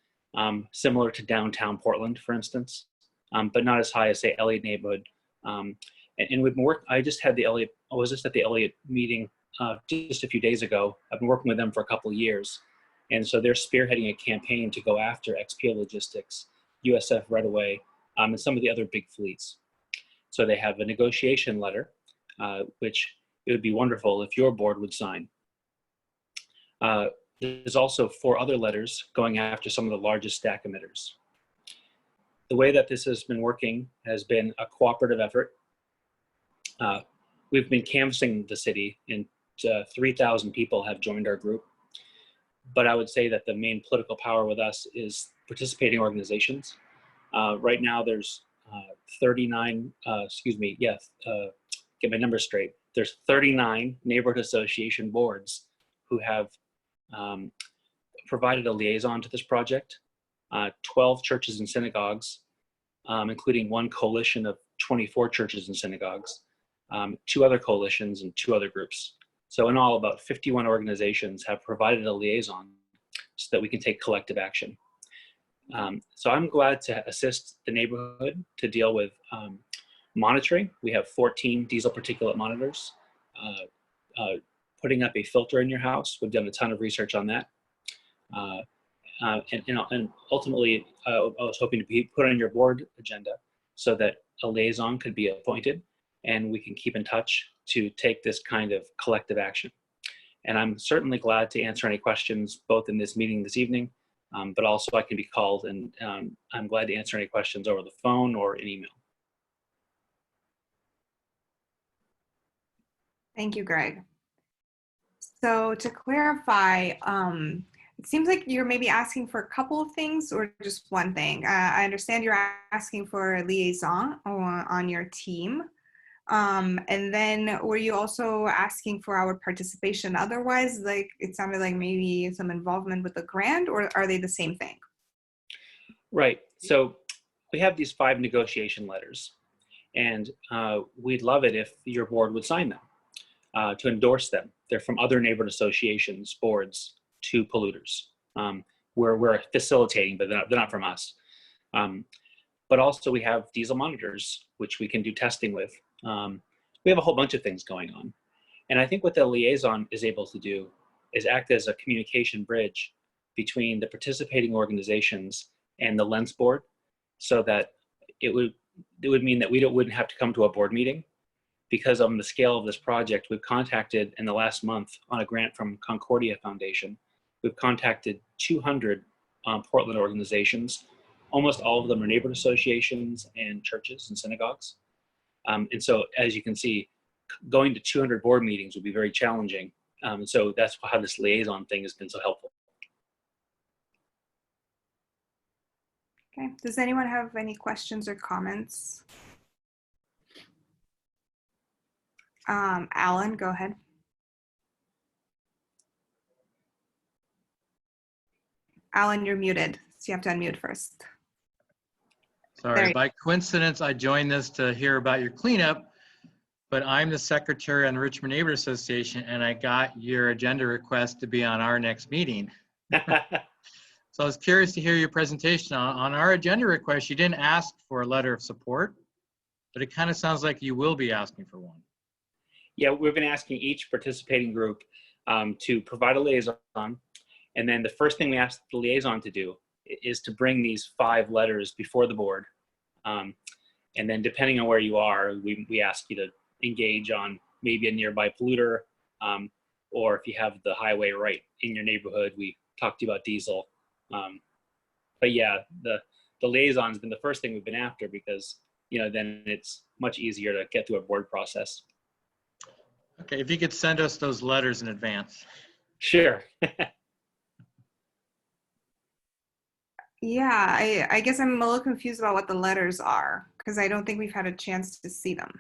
similar to downtown Portland, for instance, but not as high as, say, Elliott neighborhood. And we've been working, I was just at the Elliott meeting just a few days ago. I've been working with them for a couple of years. And so they're spearheading a campaign to go after XPO Logistics, USF Redaway, and some of the other big fleets. So they have a negotiation letter, which it would be wonderful if your board would sign. There's also 4 other letters going after some of the largest stack emitters. The way that this has been working has been a cooperative effort. We've been canvassing the city, and 3,000 people have joined our group. But I would say that the main political power with us is participating organizations. Right now there's 39, get my numbers straight. There's 39 neighborhood association boards who have provided a liaison to this project. 12 churches and synagogues, including one coalition of 24 churches and synagogues, 2 other coalitions and 2 other groups. So in all, about 51 organizations have provided a liaison so that we can take collective action. So I'm glad to assist the neighborhood to deal with monitoring. We have 14 diesel particulate monitors. Putting up a filter in your house, we've done a ton of research on that. And ultimately, I was hoping to be put on your board agenda so that a liaison could be appointed and we can keep in touch to take this kind of collective action. And I'm certainly glad to answer any questions both in this meeting this evening, but also I can be called, and I'm glad to answer any questions over the phone or in email. Thank you, Greg. So to clarify, it seems like you're maybe asking for a couple of things or just one thing. I understand you're asking for a liaison on your team. And then were you also asking for our participation otherwise? Like it sounded like maybe some involvement with the grant, or are they the same thing? Right. So we have these 5 negotiation letters, and we'd love it if your board would sign them to endorse them. They're from other neighborhood associations, boards to polluters. We're facilitating, but they're not from us. But also we have diesel monitors, which we can do testing with. We have a whole bunch of things going on. And I think what the liaison is able to do is act as a communication bridge between the participating organizations and the Lentz board, so that it would mean that we wouldn't have to come to a board meeting. Because on the scale of this project, we've contacted in the last month on a grant from Concordia Foundation, we've contacted 200 Portland organizations. Almost all of them are neighborhood associations and churches and synagogues. And so as you can see, going to 200 board meetings would be very challenging. So that's how this liaison thing has been so helpful. Okay, does anyone have any questions or comments? Alan, go ahead. Alan, you're muted, so you have to unmute first. Sorry, by coincidence, I joined this to hear about your cleanup, but I'm the secretary on the Richmond Neighborhood Association, and I got your agenda request to be on our next meeting. So I was curious to hear your presentation. On our agenda request, you didn't ask for a letter of support, but it kind of sounds like you will be asking for one. Yeah, we've been asking each participating group to provide a liaison And then the first thing we ask the liaison to do is to bring these 5 letters before the board. And then depending on where you are, we ask you to engage on maybe a nearby polluter, or if you have the highway right in your neighborhood, we talk to you about diesel. But yeah, the liaison has been the first thing we've been after because, then it's much easier to get through a board process. Okay, if you could send us those letters in advance. Sure. Yeah, I guess I'm a little confused about what the letters are because I don't think we've had a chance to see them.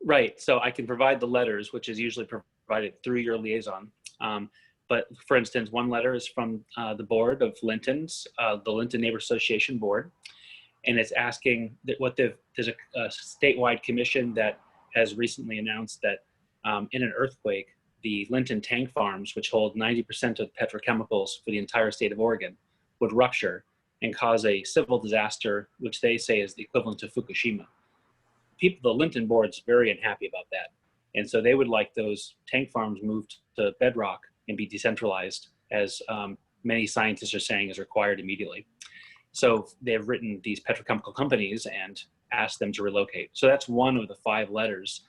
Right. So I can provide the letters, which is usually provided through your liaison. But for instance, one letter is from the board of Linton's, the Linton Neighbor Association board, and it's asking that there's a statewide commission that has recently announced that in an earthquake, the Linton tank farms, which hold 90% of petrochemicals for the entire state of Oregon, would rupture and cause a civil disaster, which they say is the equivalent to Fukushima. The Linton board's very unhappy about that. And so they would like those tank farms moved to bedrock and be decentralized, as many scientists are saying is required immediately. So they've written these petrochemical companies and asked them to relocate. So that's one of the 5 letters,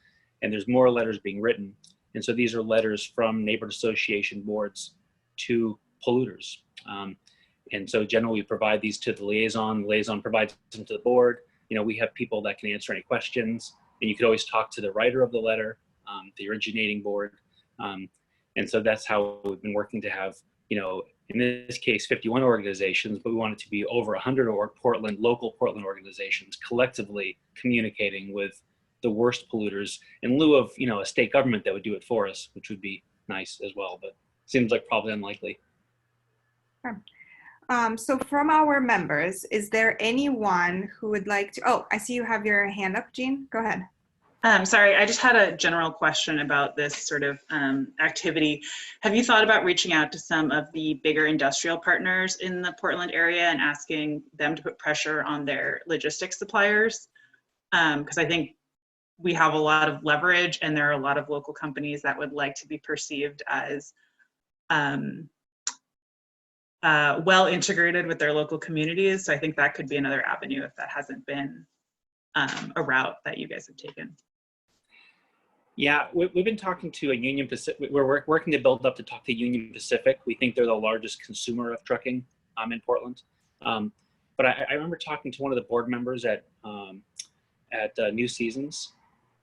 and there's more letters being written. And so these are letters from neighborhood association boards to polluters. And so generally we provide these to the liaison provides them to the board. We have people that can answer any questions, and you could always talk to the writer of the letter, the originating board. And so that's how we've been working to have, in this case, 51 organizations, but we want it to be over 100 local Portland organizations collectively communicating with the worst polluters in lieu of, a state government that would do it for us, which would be nice as well, but seems like probably unlikely. Sure. So from our members, is there anyone who would like to, oh, I see you have your hand up, Jean, go ahead. Sorry, I just had a general question about this sort of activity. Have you thought about reaching out to some of the bigger industrial partners in the Portland area and asking them to put pressure on their logistics suppliers? Because I think we have a lot of leverage and there are a lot of local companies that would like to be perceived as well integrated with their local communities. So I think that could be another avenue if that hasn't been a route that you guys have taken. Yeah, we've been talking to a Union Pacific. We're working to build up to talk to Union Pacific. We think they're the largest consumer of trucking in Portland. But I remember talking to one of the board members at New Seasons,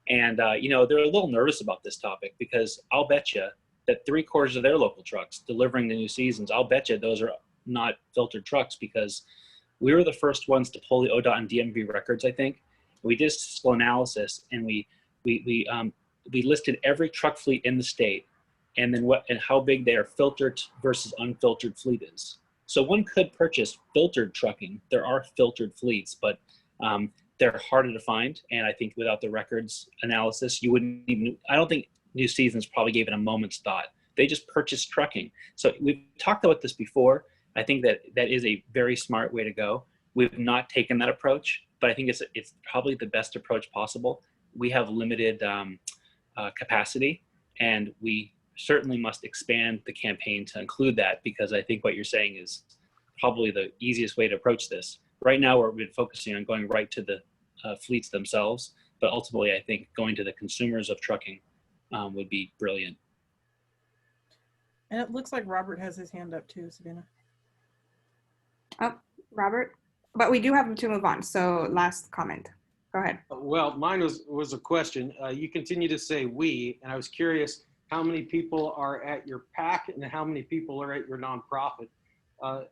and they're a little nervous about this topic because I'll bet you that 3/4 of their local trucks delivering the New Seasons, I'll bet you those are not filtered trucks because we were the first ones to pull the ODOT and DMV records. I think we did statistical analysis and we listed every truck fleet in the state and then how big their filtered versus unfiltered fleet is. So one could purchase filtered trucking. There are filtered fleets, but they're harder to find. And I think without the records analysis, you wouldn't even, I don't think New Seasons probably gave it a moment's thought. They just purchased trucking. So we've talked about this before. I think that is a very smart way to go. We've not taken that approach, but I think it's probably the best approach possible. We have limited capacity, and we certainly must expand the campaign to include that because I think what you're saying is probably the easiest way to approach this. Right now, we've been focusing on going right to the fleets themselves, but ultimately, I think going to the consumers of trucking would be brilliant. And it looks like Robert has his hand up too, Savannah. Oh, Robert, but we do have to move on. So last comment. Go ahead. Well, mine was a question. You continue to say we, and I was curious how many people are at your PAC and how many people are at your nonprofit.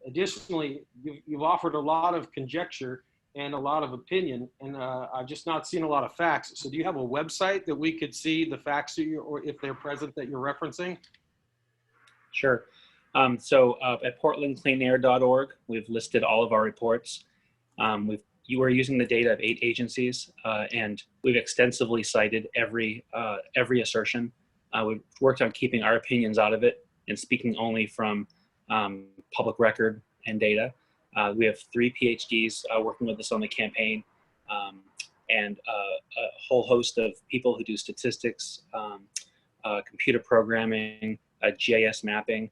Additionally, you've offered a lot of conjecture and a lot of opinion, and I've just not seen a lot of facts. So do you have a website that we could see the facts that or if they're present that you're referencing? Sure. So at portlandcleanair.org, we've listed all of our reports. You are using the data of 8 agencies, and we've extensively cited every assertion. We've worked on keeping our opinions out of it and speaking only from public record and data. We have 3 PhDs working with us on the campaign, and a whole host of people who do statistics, computer programming, GIS mapping.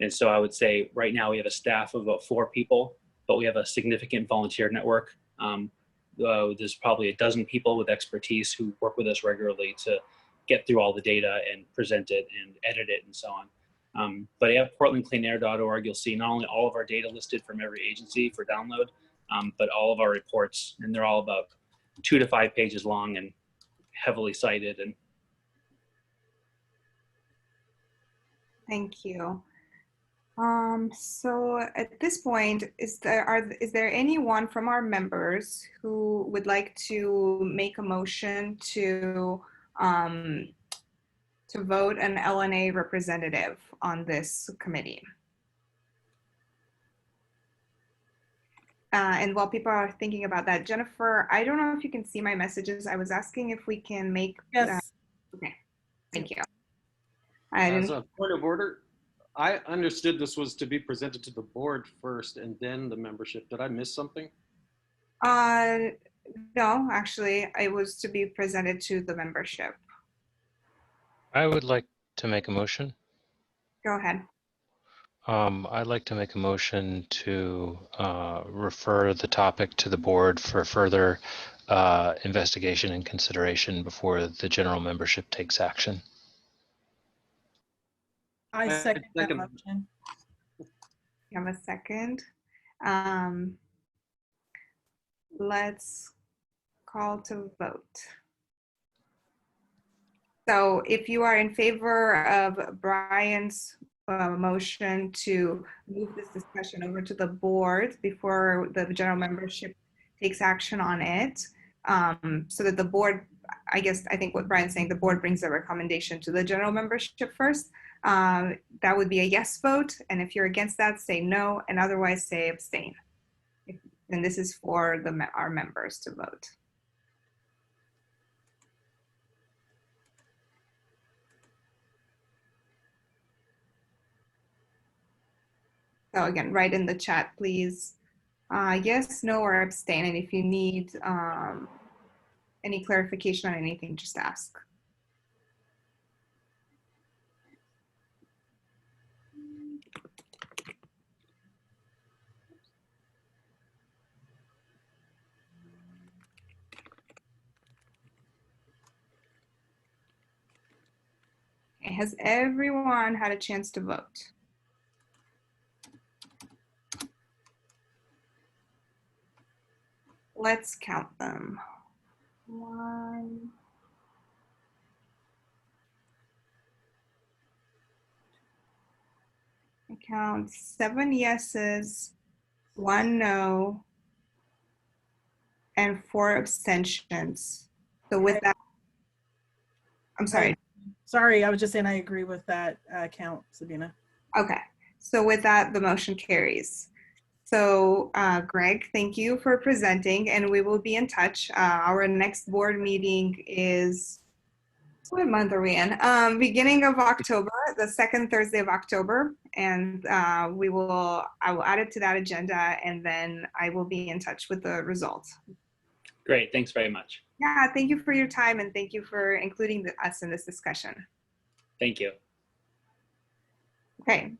And so I would say right now we have a staff of about 4 people, but we have a significant volunteer network. There's probably a dozen people with expertise who work with us regularly to get through all the data and present it and edit it and so on. But at portlandcleanair.org, you'll see not only all of our data listed from every agency for download, but all of our reports, and they're all about 2 to 5 pages long and heavily cited. And Thank you. So at this point, is there anyone from our members who would like to make a motion to vote an LNA representative on this committee? And while people are thinking about that, Jennifer, I don't know if you can see my messages. I was asking if we can make. Yes. Okay. Thank you. As a point of order, I understood this was to be presented to the board first and then the membership. Did I miss something? No, actually, it was to be presented to the membership. I would like to make a motion. Go ahead. I'd like to make a motion to refer the topic to the board for further investigation and consideration before the general membership takes action. I second that second. motion. You have a second. Let's call to vote. So if you are in favor of Brian's motion to move this discussion over to the board before the general membership takes action on it, so that the board, I think what Brian's saying, the board brings a recommendation to the general membership first, that would be a yes vote. And if you're against that, say no, and otherwise say abstain. And this is for our members to vote. So again, write in the chat, please. Yes, no, or abstain. And if you need any clarification on anything, just ask. Okay, has everyone had a chance to vote? Let's count them. 1, I count 7 yeses, 1 no, and 4 abstentions. So with that, I'm sorry. Sorry, I was just saying I agree with that count, Sabina. Okay, so with that, the motion carries. So Greg, thank you for presenting, and we will be in touch. Our next board meeting is, what month are we in? Beginning of October, the 2nd Thursday of October, and I will add it to that agenda, and then I will be in touch with the results. great, thanks very much. Yeah, thank you for your time, and thank you for including us in this discussion. Thank you. Okay,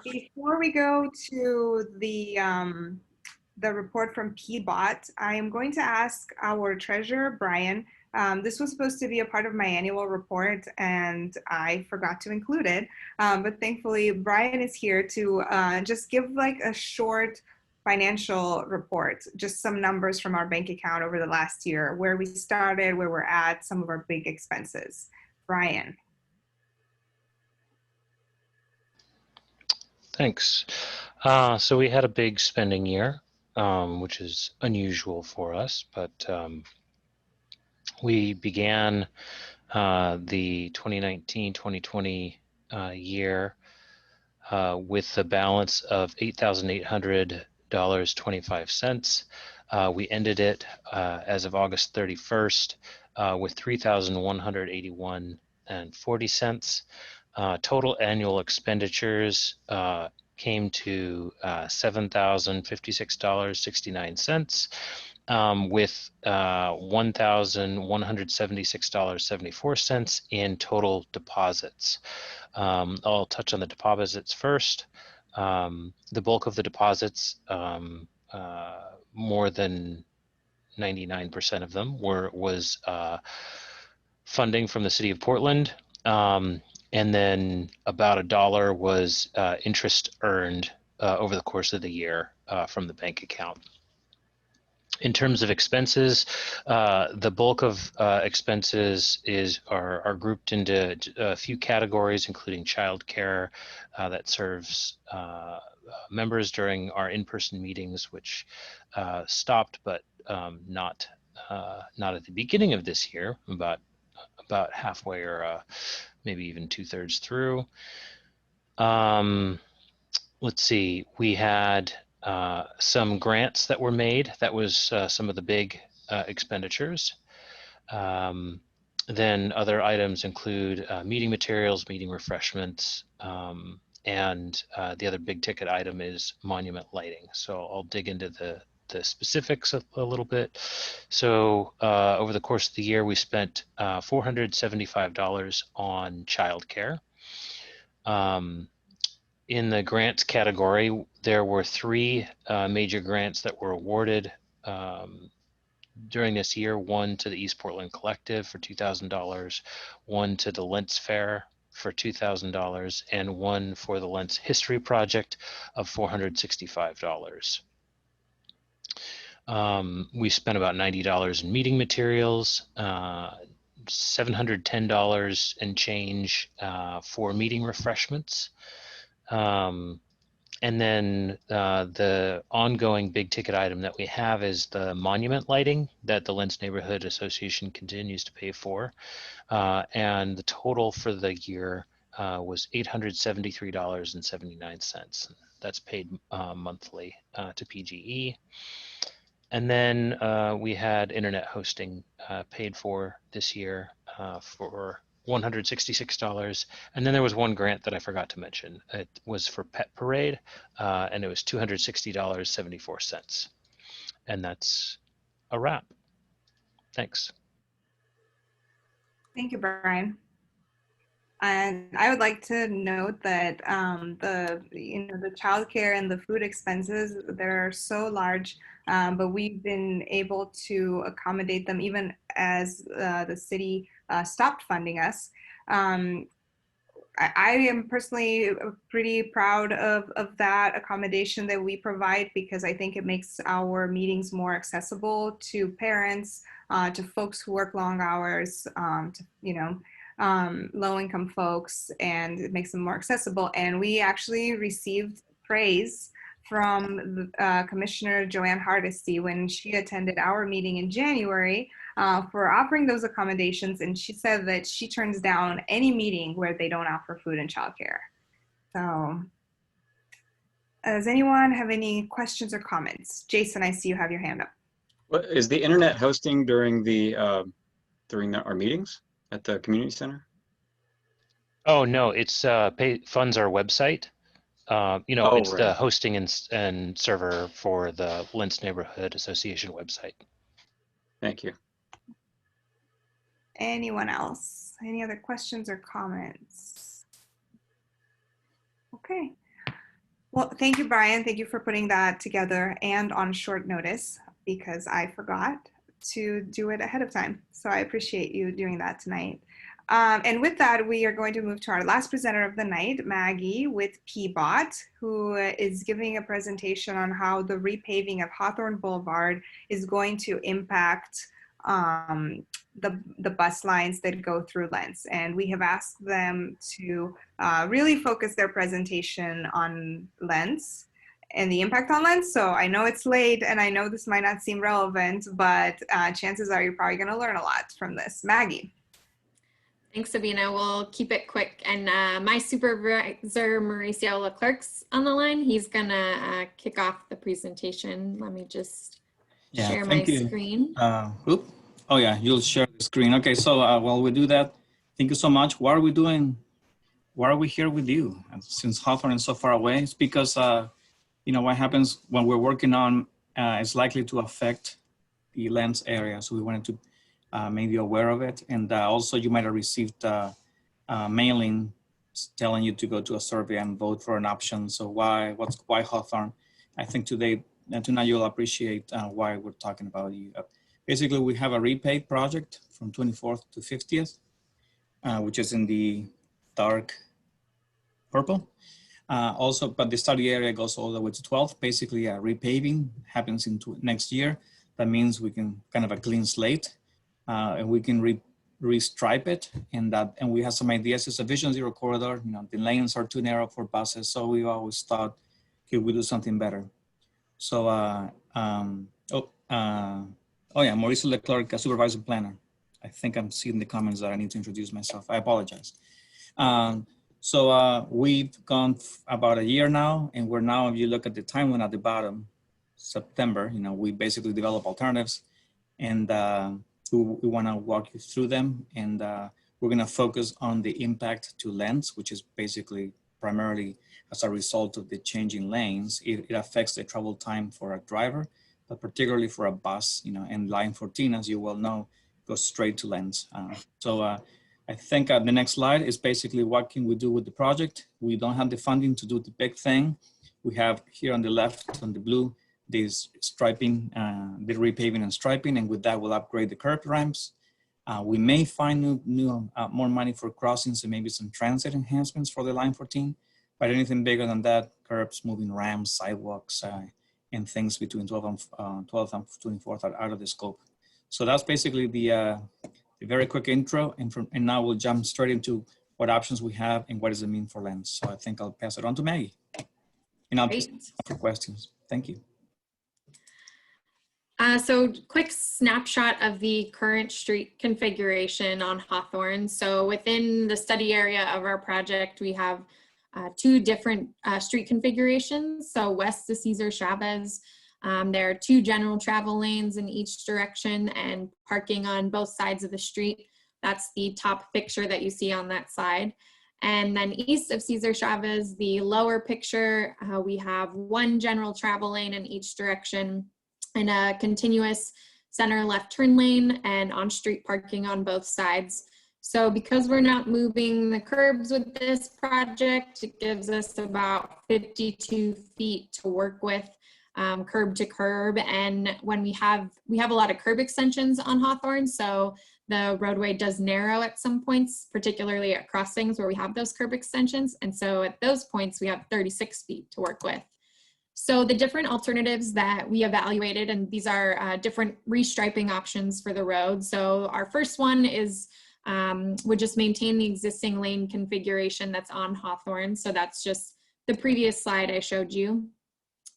before we go to the report from PBOT, I am going to ask our treasurer, Brian. This was supposed to be a part of my annual report, and I forgot to include it. But thankfully, Brian is here to just give like a short financial report, just some numbers from our bank account over the last year, where we started, where we're at, some of our big expenses. Brian. Thanks. So we had a big spending year, which is unusual for us, but we began the 2019-2020 year with a balance of $8,800.25. We ended it as of August 31st with $3,181.40. Total annual expenditures came to $7,056.69. with $1,176.74 in total deposits. I'll touch on the deposits first. The bulk of the deposits, more than 99% of them was funding from the city of Portland. And then about $1 was interest earned over the course of the year from the bank account. In terms of expenses, the bulk of expenses are grouped into a few categories, including childcare that serves members during our in-person meetings, which stopped, but not at the beginning of this year, about halfway or maybe even 2/3 through. Let's see, we had some grants that were made. That was some of the big expenditures. Then other items include meeting materials, meeting refreshments, and the other big ticket item is monument lighting. So I'll dig into the specifics a little bit. So over the course of the year, we spent $475 on childcare. In the grants category, there were 3 major grants that were awarded during this year. One to the East Portland Collective for $2,000, one to the Lentz Fair for $2,000, and one for the Lentz History Project of $465. We spent about $90 in meeting materials, $710 and change for meeting refreshments. And then the ongoing big ticket item that we have is the monument lighting that the Lentz Neighborhood Association continues to pay for. And the total for the year was $873.79. That's paid monthly to PGE. And then we had internet hosting paid for this year for $166. And then there was one grant that I forgot to mention. It was for Pet Parade, and it was $260.74. And that's a wrap. Thanks. Thank you, Brian. And I would like to note that the childcare and the food expenses, they're so large, but we've been able to accommodate them even as the city stopped funding us. I am personally pretty proud of that accommodation that we provide, because I think it makes our meetings more accessible to parents, to folks who work long hours, to, low-income folks, and it makes them more accessible. And we actually received praise from Commissioner Joanne Hardesty when she attended our meeting in January for offering those accommodations. And she said that she turns down any meeting where they don't offer food and childcare. So does anyone have any questions or comments? Jason, I see you have your hand up. What is the internet hosting during our meetings at the community center? Oh, no, it's funds our website. It's right. the hosting and server for the Lentz Neighborhood Association website. Thank you. Anyone else? Any other questions or comments? Okay. Well, thank you, Brian. Thank you for putting that together and on short notice, because I forgot to do it ahead of time. So I appreciate you doing that tonight. And with that, we are going to move to our last presenter of the night, Maggie with PBOT, who is giving a presentation on how the repaving of Hawthorne Boulevard is going to impact the bus lines that go through Lentz. And we have asked them to really focus their presentation on Lentz and the impact on Lentz. So I know it's late and I know this might not seem relevant, but chances are you're probably going to learn a lot from this. Maggie. Thanks, Sabina. We'll keep it quick. And my supervisor, Mauricio Leclerc's on the line. He's going to kick off the presentation. Let me just share my screen. Oh, yeah, you'll share the screen. Okay, so while we do that, thank you so much. Why are we here with you? And since Hawthorne is so far away, it's because, what happens when we're working on is likely to affect the Lens area. So we wanted to make you aware of it. And also you might have received mailing telling you to go to a survey and vote for an option. So why Hawthorne? I think tonight you'll appreciate why we're talking about you. Basically, we have a repave project from 24th to 50th, which is in the dark purple. Also, but the study area goes all the way to 12th. Basically, repaving happens next year. That means we can kind of a clean slate, and we can restripe it, and we have some ideas. It's a Vision Zero corridor. You know, the lanes are too narrow for buses, so we always thought, could we do something better? So, Mauricio Leclerc, supervisor planner. I think I'm seeing the comments that I need to introduce myself. I apologize. So we've gone about a year now, and we're now, if you look at the timeline at the bottom, September, you know, we basically develop alternatives, and we want to walk you through them. And we're going to focus on the impact to Lens, which is basically primarily as a result of the changing lanes. It affects the travel time for a driver, but particularly for a bus, you know, and line 14, as you well know, goes straight to Lens. I think the next slide is basically what can we do with the project. We don't have the funding to do the big thing. We have here on the left, on the blue, this striping, the repaving and striping, and with that we'll upgrade the curb ramps. We may find more money for crossings and maybe some transit enhancements for the line 14, but anything bigger than that, curbs, moving ramps, sidewalks, and things between 12th and 24th are out of the scope. So that's basically the very quick intro, and now we'll jump straight into what options we have and what does it mean for Lens. So I think I'll pass it on to Maggie, and I'll just for questions. Thank you. So quick snapshot of the current street configuration on Hawthorne. So within the study area of our project, we have two different street configurations. So west to Cesar Chavez, there are two general travel lanes in each direction and parking on both sides of the street. That's the top picture that you see on that side. And then east of Cesar Chavez, the lower picture, we have one general travel lane in each direction and a continuous center left turn lane and on-street parking on both sides. So because we're not moving the curbs with this project, it gives us about 52 feet to work with, curb to curb. And when we have a lot of curb extensions on Hawthorne, so the roadway does narrow at some points, particularly at crossings where we have those curb extensions. And so at those points, we have 36 feet to work with. So the different alternatives that we evaluated, and these are different restriping options for the road. So our first one is, would just maintain the existing lane configuration that's on Hawthorne. So that's just the previous slide I showed you.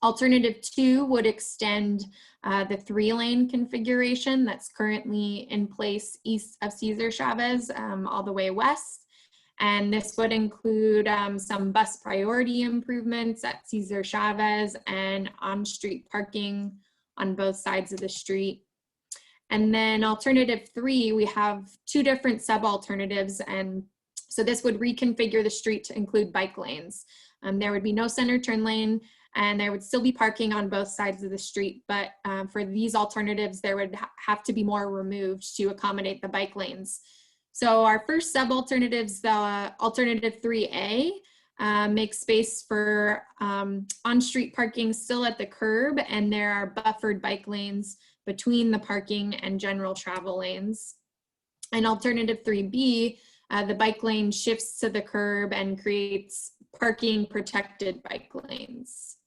Alternative 2 would extend the 3-lane configuration that's currently in place east of Cesar Chavez all the way west. And this would include some bus priority improvements at Cesar Chavez and on-street parking on both sides of the street. And then alternative 3, we have two different sub-alternatives. And so this would reconfigure the street to include bike lanes. There would be no center turn lane, and there would still be parking on both sides of the street. But for these alternatives, there would have to be more removed to accommodate the bike lanes. So our first sub-alternatives, the alternative 3A, makes space for on-street parking still at the curb, and there are buffered bike lanes between the parking and general travel lanes. And alternative 3B, the bike lane shifts to the curb and creates parking protected bike lanes.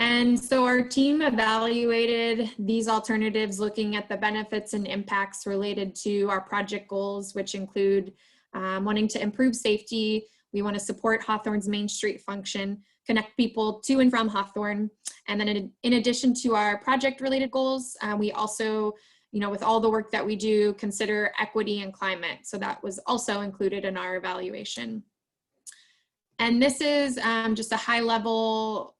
And so our team evaluated these alternatives looking at the benefits and impacts related to our project goals, which include wanting to improve safety. We want to support Hawthorne's Main Street function, connect people to and from Hawthorne. And then in addition to our project related goals, we also, you know, with all the work that we do, consider equity and climate. So that was also included in our evaluation. And this is just a high-level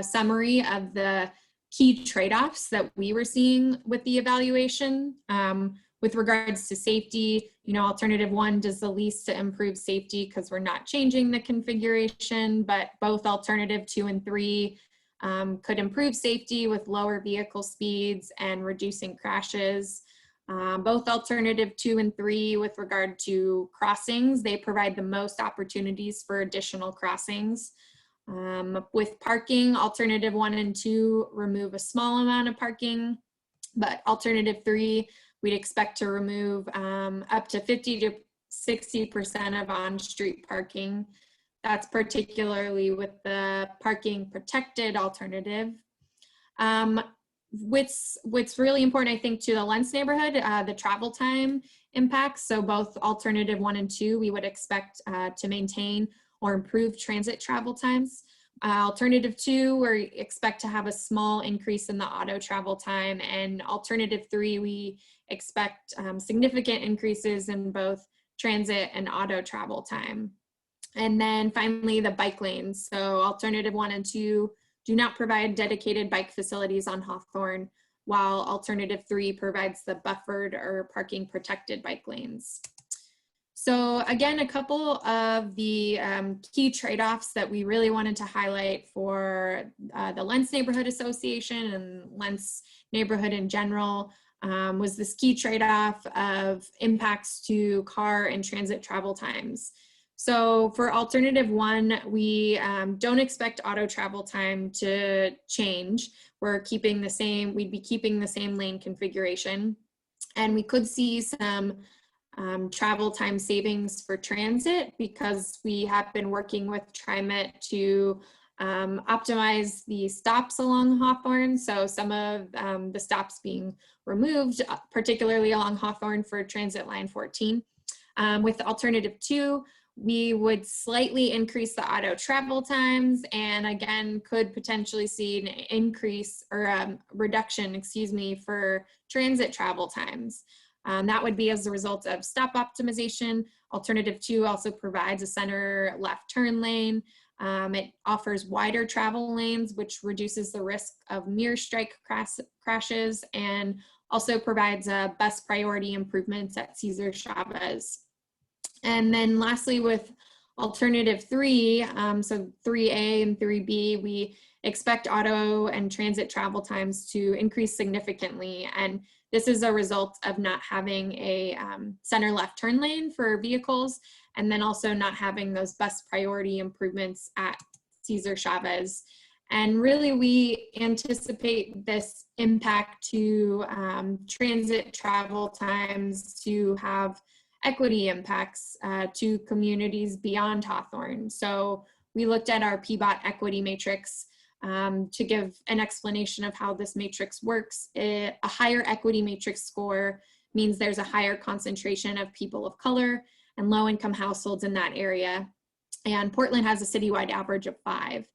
summary of the key trade-offs that we were seeing with the evaluation. With regards to safety, you know, alternative 1 does the least to improve safety because we're not changing the configuration, but both alternative 2 and 3 could improve safety with lower vehicle speeds and reducing crashes. Both alternative 2 and 3 with regard to crossings, they provide the most opportunities for additional crossings. With parking, alternative 1 and 2 remove a small amount of parking, but alternative 3, we'd expect to remove up to 50 to 60% of on-street parking. That's particularly with the parking protected alternative. What's really important, I think, to the Lentz neighborhood, the travel time impacts. So both alternative 1 and 2, we would expect to maintain or improve transit travel times. Alternative 2, we expect to have a small increase in the auto travel time, and alternative 3, we expect significant increases in both transit and auto travel time. And then finally, the bike lanes. So alternative 1 and 2 do not provide dedicated bike facilities on Hawthorne, while alternative 3 provides the buffered or parking protected bike lanes. So again, a couple of the key trade-offs that we really wanted to highlight for the Lentz Neighborhood Association and Lentz neighborhood in general was this key trade-off of impacts to car and transit travel times. So for alternative 1, we don't expect auto travel time to change. We're keeping the same, we'd be keeping the same lane configuration. And we could see some travel time savings for transit because we have been working with TriMet to optimize the stops along Hawthorne. So some of the stops being removed, particularly along Hawthorne for transit line 14. With alternative 2, we would slightly increase the auto travel times and again could potentially see an increase or reduction, excuse me, for transit travel times. That would be as a result of stop optimization. Alternative 2 also provides a center left turn lane. It offers wider travel lanes, which reduces the risk of mirror strike crashes and also provides bus priority improvements at Cesar Chavez. And then lastly, with alternative 3, so 3A and 3B, we expect auto and transit travel times to increase significantly. And this is a result of not having a center left turn lane for vehicles, and then also not having those bus priority improvements at Cesar Chavez. And really, we anticipate this impact to transit travel times to have equity impacts to communities beyond Hawthorne. So we looked at our PBOT equity matrix to give an explanation of how this matrix works. A higher equity matrix score means there's a higher concentration of people of color and low-income households in that area. And Portland has a citywide average of 5.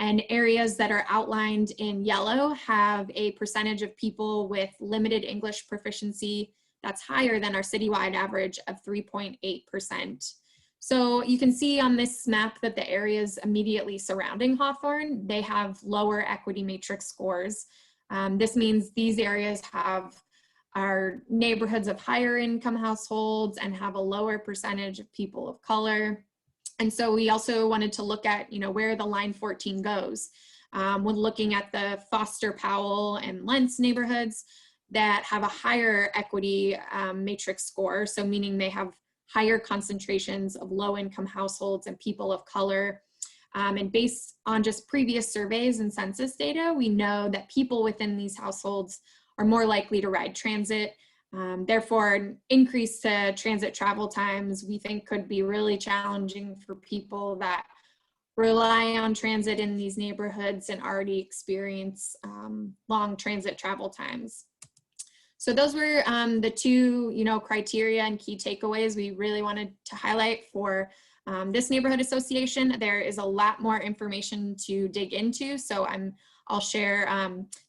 And areas that are outlined in yellow have a percentage of people with limited English proficiency that's higher than our citywide average of 3.8%. So you can see on this map that the areas immediately surrounding Hawthorne, they have lower equity matrix scores. This means these areas are neighborhoods of higher income households and have a lower percentage of people of color. And so we also wanted to look at, where the line 14 goes. When looking at the Foster, Powell, and Lentz neighborhoods that have a higher equity matrix score, so meaning they have higher concentrations of low-income households and people of color. And based on just previous surveys and census data, we know that people within these households are more likely to ride transit. Therefore, an increase to transit travel times we think could be really challenging for people that rely on transit in these neighborhoods and already experience long transit travel times. So those were the two, criteria and key takeaways we really wanted to highlight for this neighborhood association. There is a lot more information to dig into, so I'll share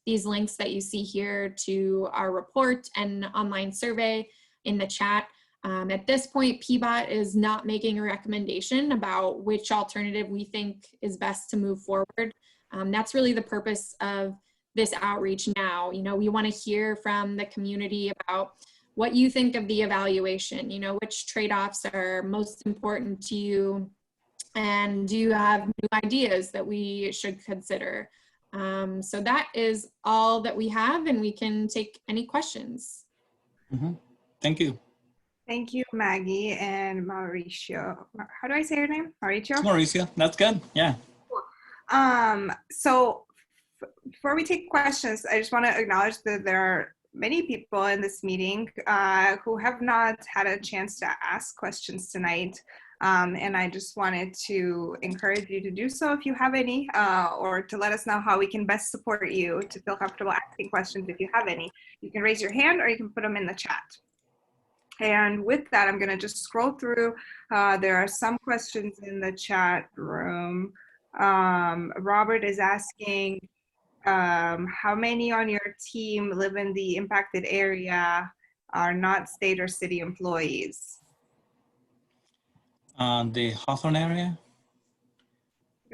these links that you see here to our report and online survey in the chat. At this point, PBOT is not making a recommendation about which alternative we think is best to move forward. That's really the purpose of this outreach now. We want to hear from the community about what you think of the evaluation, which trade-offs are most important to you, and do you have new ideas that we should consider? So that is all that we have, and we can take any questions. Thank you. Thank you, Maggie and Mauricio. How do I say your name? Mauricio? Mauricio, that's good. Yeah. So before we take questions, I just want to acknowledge that there are many people in this meeting who have not had a chance to ask questions tonight. And I just wanted to encourage you to do so if you have any, or to let us know how we can best support you to feel comfortable asking questions if you have any. You can raise your hand or you can put them in the chat. And with that, I'm going to just scroll through. There are some questions in the chat room. Robert is asking, how many on your team live in the impacted area, are not state or city employees? The Hawthorne area?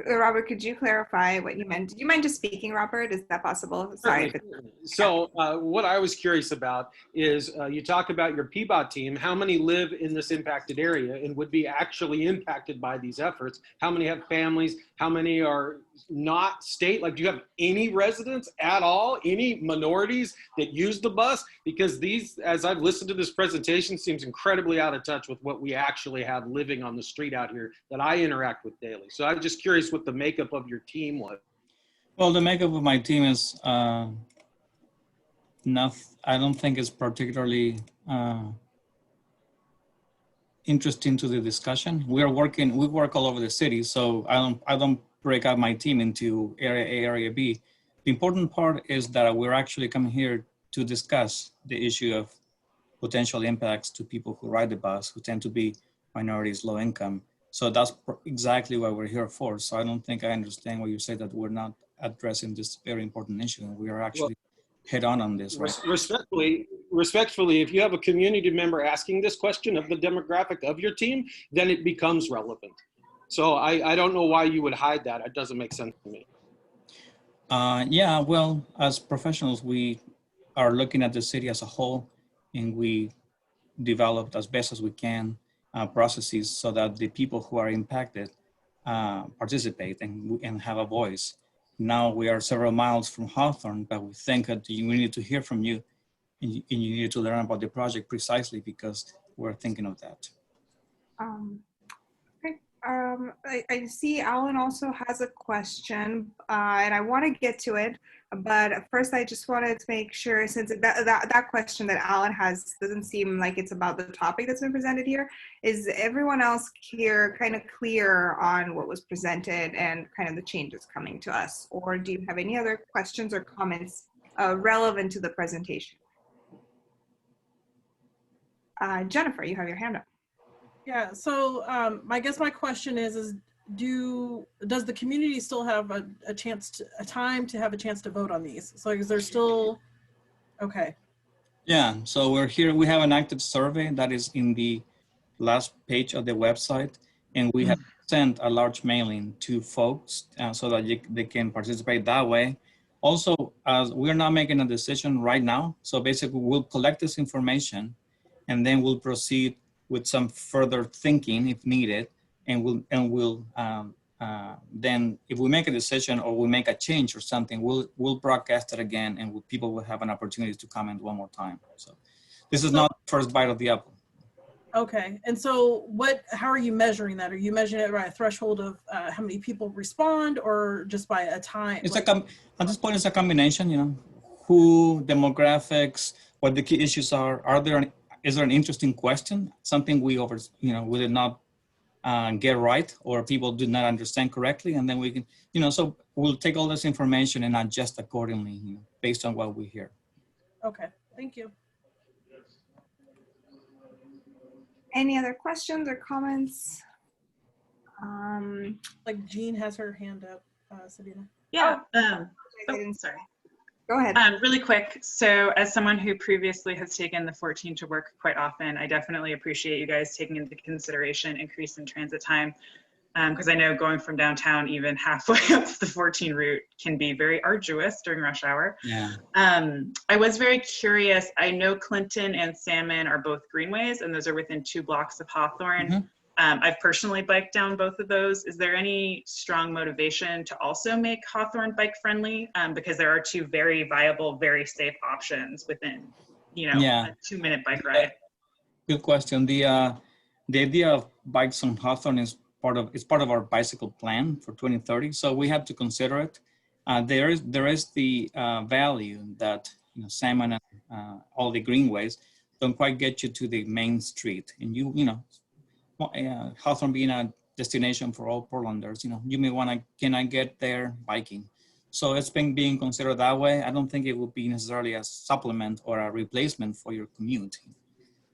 Robert, could you clarify what you meant? Do you mind just speaking, Robert? Is that possible? Sorry. If it's, So what I was curious about is you talk about your PBOT team. How many live in this impacted area and would be actually impacted by these efforts? How many have families? How many are not state? Like, do you have any residents at all? Any minorities that use the bus? Because these, as I've listened to this presentation, seems incredibly out of touch with what we actually have living on the street out here that I interact with daily. So I'm just curious what the makeup of your team was. Well, the makeup of my team is not, I don't think it's particularly interesting to the discussion. We work all over the city, so I don't break out my team into area A, area B. The important part is that we're actually coming here to discuss the issue of potential impacts to people who ride the bus, who tend to be minorities, low income. So that's exactly what we're here for. So I don't think I understand what you say that we're not addressing this very important issue. And we are actually head on this, right? Respectfully, if you have a community member asking this question of the demographic of your team, then it becomes relevant. So I don't know why you would hide that. It doesn't make sense to me. Yeah, well, as professionals, we are looking at the city as a whole, and we developed as best as we can processes so that the people who are impacted participate and have a voice. Now we are several miles from Hawthorne, but we think that we need to hear from you, and you need to learn about the project precisely because we're thinking of that. Okay. I see Alan also has a question, and I want to get to it. But first, I just wanted to make sure, since that question that Alan has doesn't seem like it's about the topic that's been presented here, is everyone else here kind of clear on what was presented and kind of the changes coming to us? Or do you have any other questions or comments relevant to the presentation? Jennifer, you have your hand up. Yeah, so I guess my question is does the community still have a time to have a chance to vote on these? So is there still, okay. Yeah, so we're here, we have an active survey that is in the last page of the website, and we have sent a large mailing to folks so that they can participate that way. Also, we're not making a decision right now, so basically we'll collect this information and then we'll proceed with some further thinking if needed, and we'll then if we make a decision or we make a change or something, we'll broadcast it again, and people will have an opportunity to comment one more time. So this is not the first bite of the apple. Okay, and so how are you measuring that? Are you measuring it by a threshold of how many people respond, or just by a time? It's at this point, it's a combination, you know, who, demographics, what the key issues are. Is there an interesting question? Something we did not get right, or people did not understand correctly, and then we can, so we'll take all this information and adjust accordingly, based on what we hear. Okay, thank you. Any other questions or comments? Like Jean has her hand up, Sabina. Yeah. Sorry. Go ahead. Really quick. So as someone who previously has taken the 14 to work quite often, I definitely appreciate you guys taking into consideration increase in transit time. Because I know going from downtown even halfway up the 14 route can be very arduous during rush hour. Yeah. I was very curious. I know Clinton and Salmon are both greenways, and those are within 2 blocks of Hawthorne. I've personally biked down both of those. Is there any strong motivation to also make Hawthorne bike friendly? Because there are two very viable, very safe options within, Yeah, a 2-minute bike ride. good question. The idea of bikes on Hawthorne is part of our bicycle plan for 2030. So we have to consider it. There is the value that Salmon and all the greenways don't quite get you to the main street, and Hawthorne being a destination for all Portlanders, you may want to, can I get there biking? So it's been being considered that way. I don't think it would be necessarily a supplement or a replacement for your commute,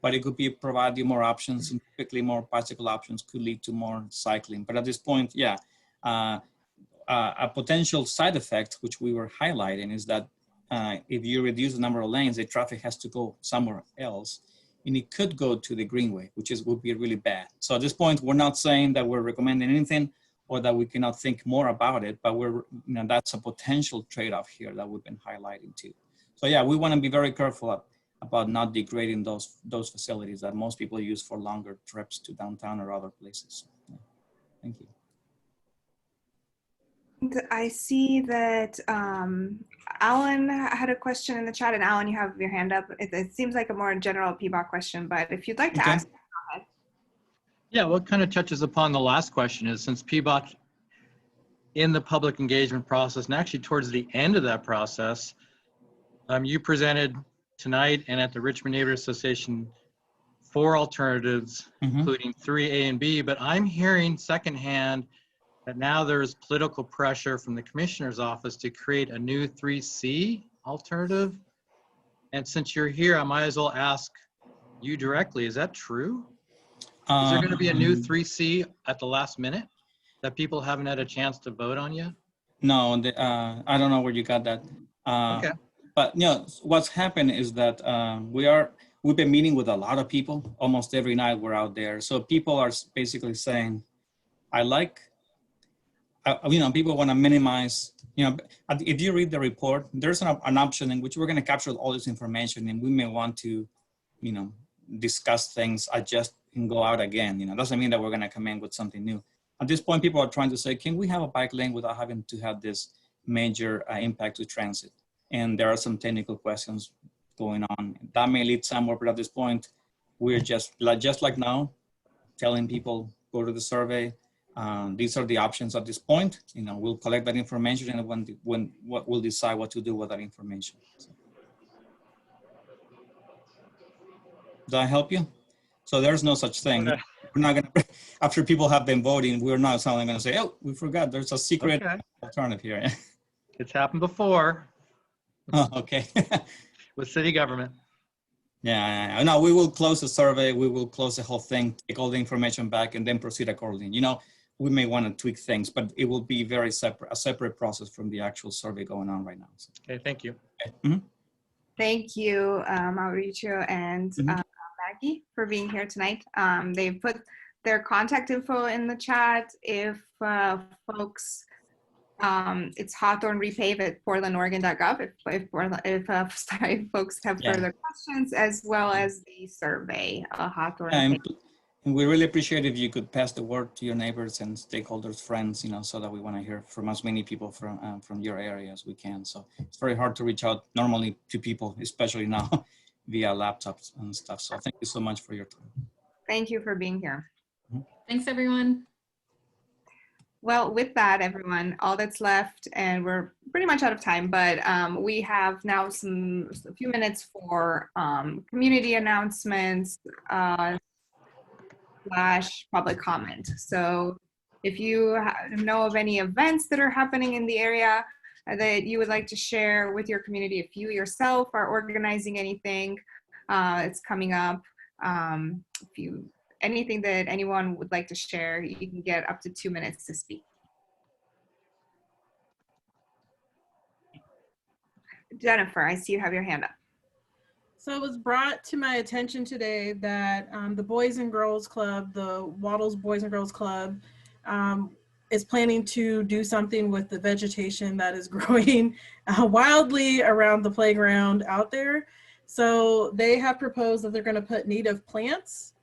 but it could be provide you more options, and typically more bicycle options could lead to more cycling. But at this point, yeah, a potential side effect, which we were highlighting, is that if you reduce the number of lanes, the traffic has to go somewhere else, and it could go to the greenway, which would be really bad. So at this point, we're not saying that we're recommending anything or that we cannot think more about it, but that's a potential trade-off here that we've been highlighting too. So yeah, we want to be very careful about not degrading those facilities that most people use for longer trips to downtown or other places. Yeah. Thank you. I see that Alan had a question in the chat, and Alan, you have your hand up. It seems like a more general PBOC question, but if you'd like to ask, go ahead. Yeah, what kind of touches upon the last question is, since PBOC in the public engagement process, and actually towards the end of that process, you presented tonight and at the Richmond Neighborhood Association 4 alternatives, including 3 A and B, but I'm hearing secondhand that now there's political pressure from the commissioner's office to create a new 3C alternative. And since you're here, I might as well ask you directly, is that true? Is there going to be a new 3C at the last minute that people haven't had a chance to vote on yet? No, I don't know where you got that. Okay. But what's happened is that we've been meeting with a lot of people. Almost every night we're out there. So people are basically saying, people want to minimize, if you read the report, there's an option in which we're going to capture all this information, and we may want to, discuss things, adjust, and go out again. Doesn't mean that we're going to come in with something new. At this point, people are trying to say, can we have a bike lane without having to have this major impact to transit? And there are some technical questions going on. That may lead somewhere, but at this point, we're just like now, telling people, go to the survey. These are the options at this point. We'll collect that information, and when we'll decide what to do with that information. So. Does that help you? So there's no such thing. Okay. We're not going to, after people have been voting, we're not suddenly going to say, oh, we forgot there's a secret alternative here. It's happened before. Oh, okay. With city government. Yeah, no, we will close the survey. We will close the whole thing, take all the information back, and then proceed accordingly. We may want to tweak things, but it will be a separate process from the actual survey going on right now. So. Okay, thank you. Okay. Thank you, Mauricio and Maggie, for being here tonight. They've put their contact info in the chat. If folks, it's Hawthorne Repave at portlandoregon.gov. If folks have further questions, as well as the survey, Hawthorne. And we really appreciate if you could pass the word to your neighbors and stakeholders, friends, so that we want to hear from as many people from your area as we can. So it's very hard to reach out normally to people, especially now via laptops and stuff. So thank you so much for your time. Thank you for being here. Thanks, everyone. Well, with that, everyone, all that's left, and we're pretty much out of time, but we have now a few minutes for community announcements / public comment. So if you know of any events that are happening in the area that you would like to share with your community, if you yourself are organizing anything it's coming up, anything that anyone would like to share, you can get up to 2 minutes to speak. Jennifer, I see you have your hand up. So it was brought to my attention today that the Boys and Girls Club, the Waddles Boys and Girls Club, is planning to do something with the vegetation that is growing wildly around the playground out there. So they have proposed that they're going to put native plants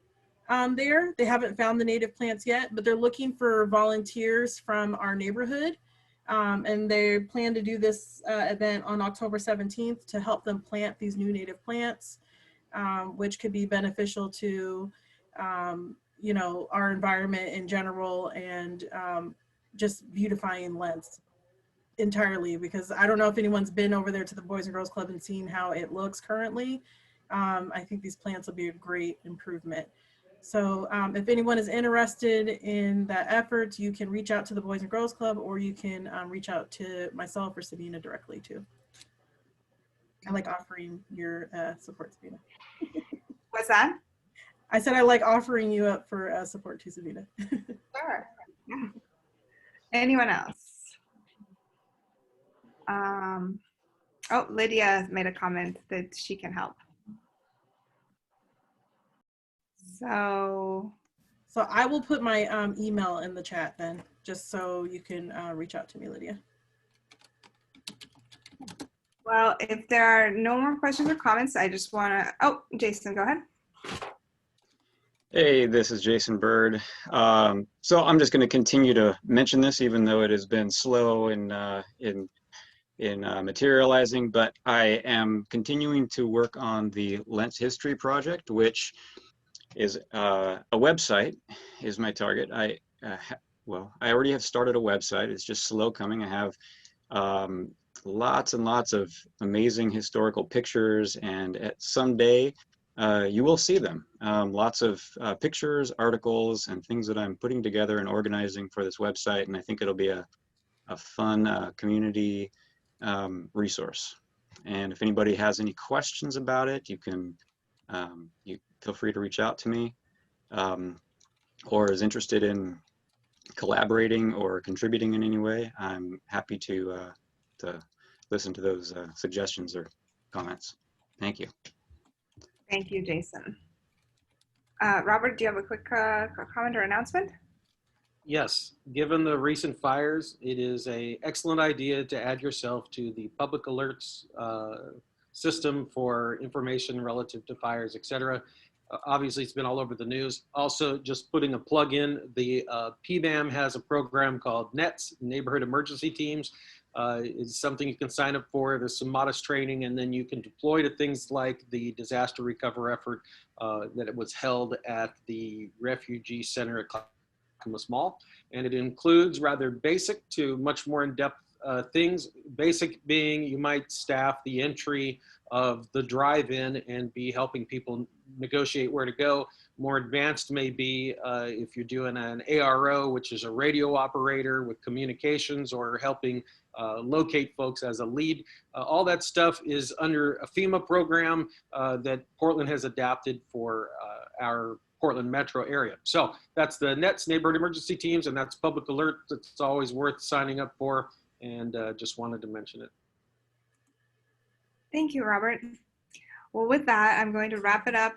there. They haven't found the native plants yet, but they're looking for volunteers from our neighborhood. And they plan to do this event on October 17th to help them plant these new native plants, which could be beneficial to, you know, our environment in general, and just beautifying Lents entirely, because I don't know if anyone's been over there to the Boys and Girls Club and seen how it looks currently. I think these plants will be a great improvement. So if anyone is interested in that effort, you can reach out to the Boys and Girls Club, or you can reach out to myself or Sabina directly too. I like offering your support, Sabina. What's that? I said I like offering you up for support too, Sabina. Sure. Yeah. Anyone else? Oh, Lydia made a comment that she can help. So I will put my email in the chat then, just so you can reach out to me, Lydia. well, if there are no more questions or comments, I just want to, oh, Jason, go ahead. Hey, this is Jason Bird. So I'm just going to continue to mention this, even though it has been slow in materializing, but I am continuing to work on the Lents History Project, which is a website is my target. Well, I already have started a website. It's just slow coming. I have lots and lots of amazing historical pictures, and someday you will see them. Lots of pictures, articles, and things that I'm putting together and organizing for this website, and I think it'll be a fun community resource. And if anybody has any questions about it, you can you feel free to reach out to me, or is interested in collaborating or contributing in any way. I'm happy to listen to those suggestions or comments. Thank you. Thank you, Jason. Robert, do you have a quick comment or announcement? Yes, given the recent fires, it is an excellent idea to add yourself to the public alerts system for information relative to fires, etc. Obviously, it's been all over the news. Also, just putting a plug in, the PBAM has a program called NETS, Neighborhood Emergency Teams. It's something you can sign up for. There's some modest training, and then you can deploy to things like the disaster recovery effort that it was held at the refugee center at Clackamas Mall. And it includes rather basic to much more in-depth things. Basic being you might staff the entry of the drive-in and be helping people negotiate where to go. More advanced may be if you're doing an ARO, which is a radio operator with communications, or helping locate folks as a lead. All that stuff is under a FEMA program that Portland has adapted for our Portland metro area. So that's the NETS, Neighborhood Emergency Teams, and that's public alert. It's always worth signing up for, and just wanted to mention it. Thank you, Robert. Well, with that, I'm going to wrap it up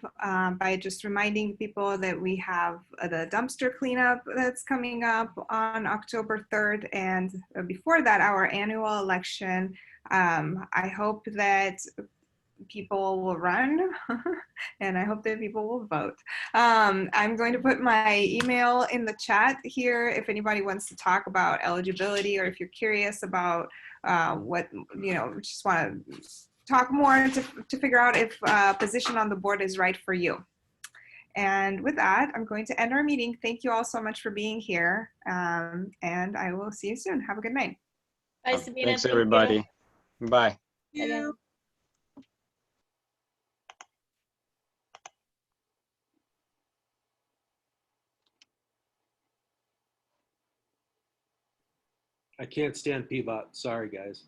by just reminding people that we have the dumpster cleanup that's coming up on October 3rd. And before that, our annual election. I hope that people will run and I hope that people will vote. I'm going to put my email in the chat here if anybody wants to talk about eligibility, or if you're curious about what, just want to talk more to figure out if position on the board is right for you. And with that, I'm going to end our meeting. Thank you all so much for being here. And I will see you soon. Have a good night. Bye, Sabina. Thanks, everybody. Bye. Yeah. I can't stand Pbot. Sorry, guys.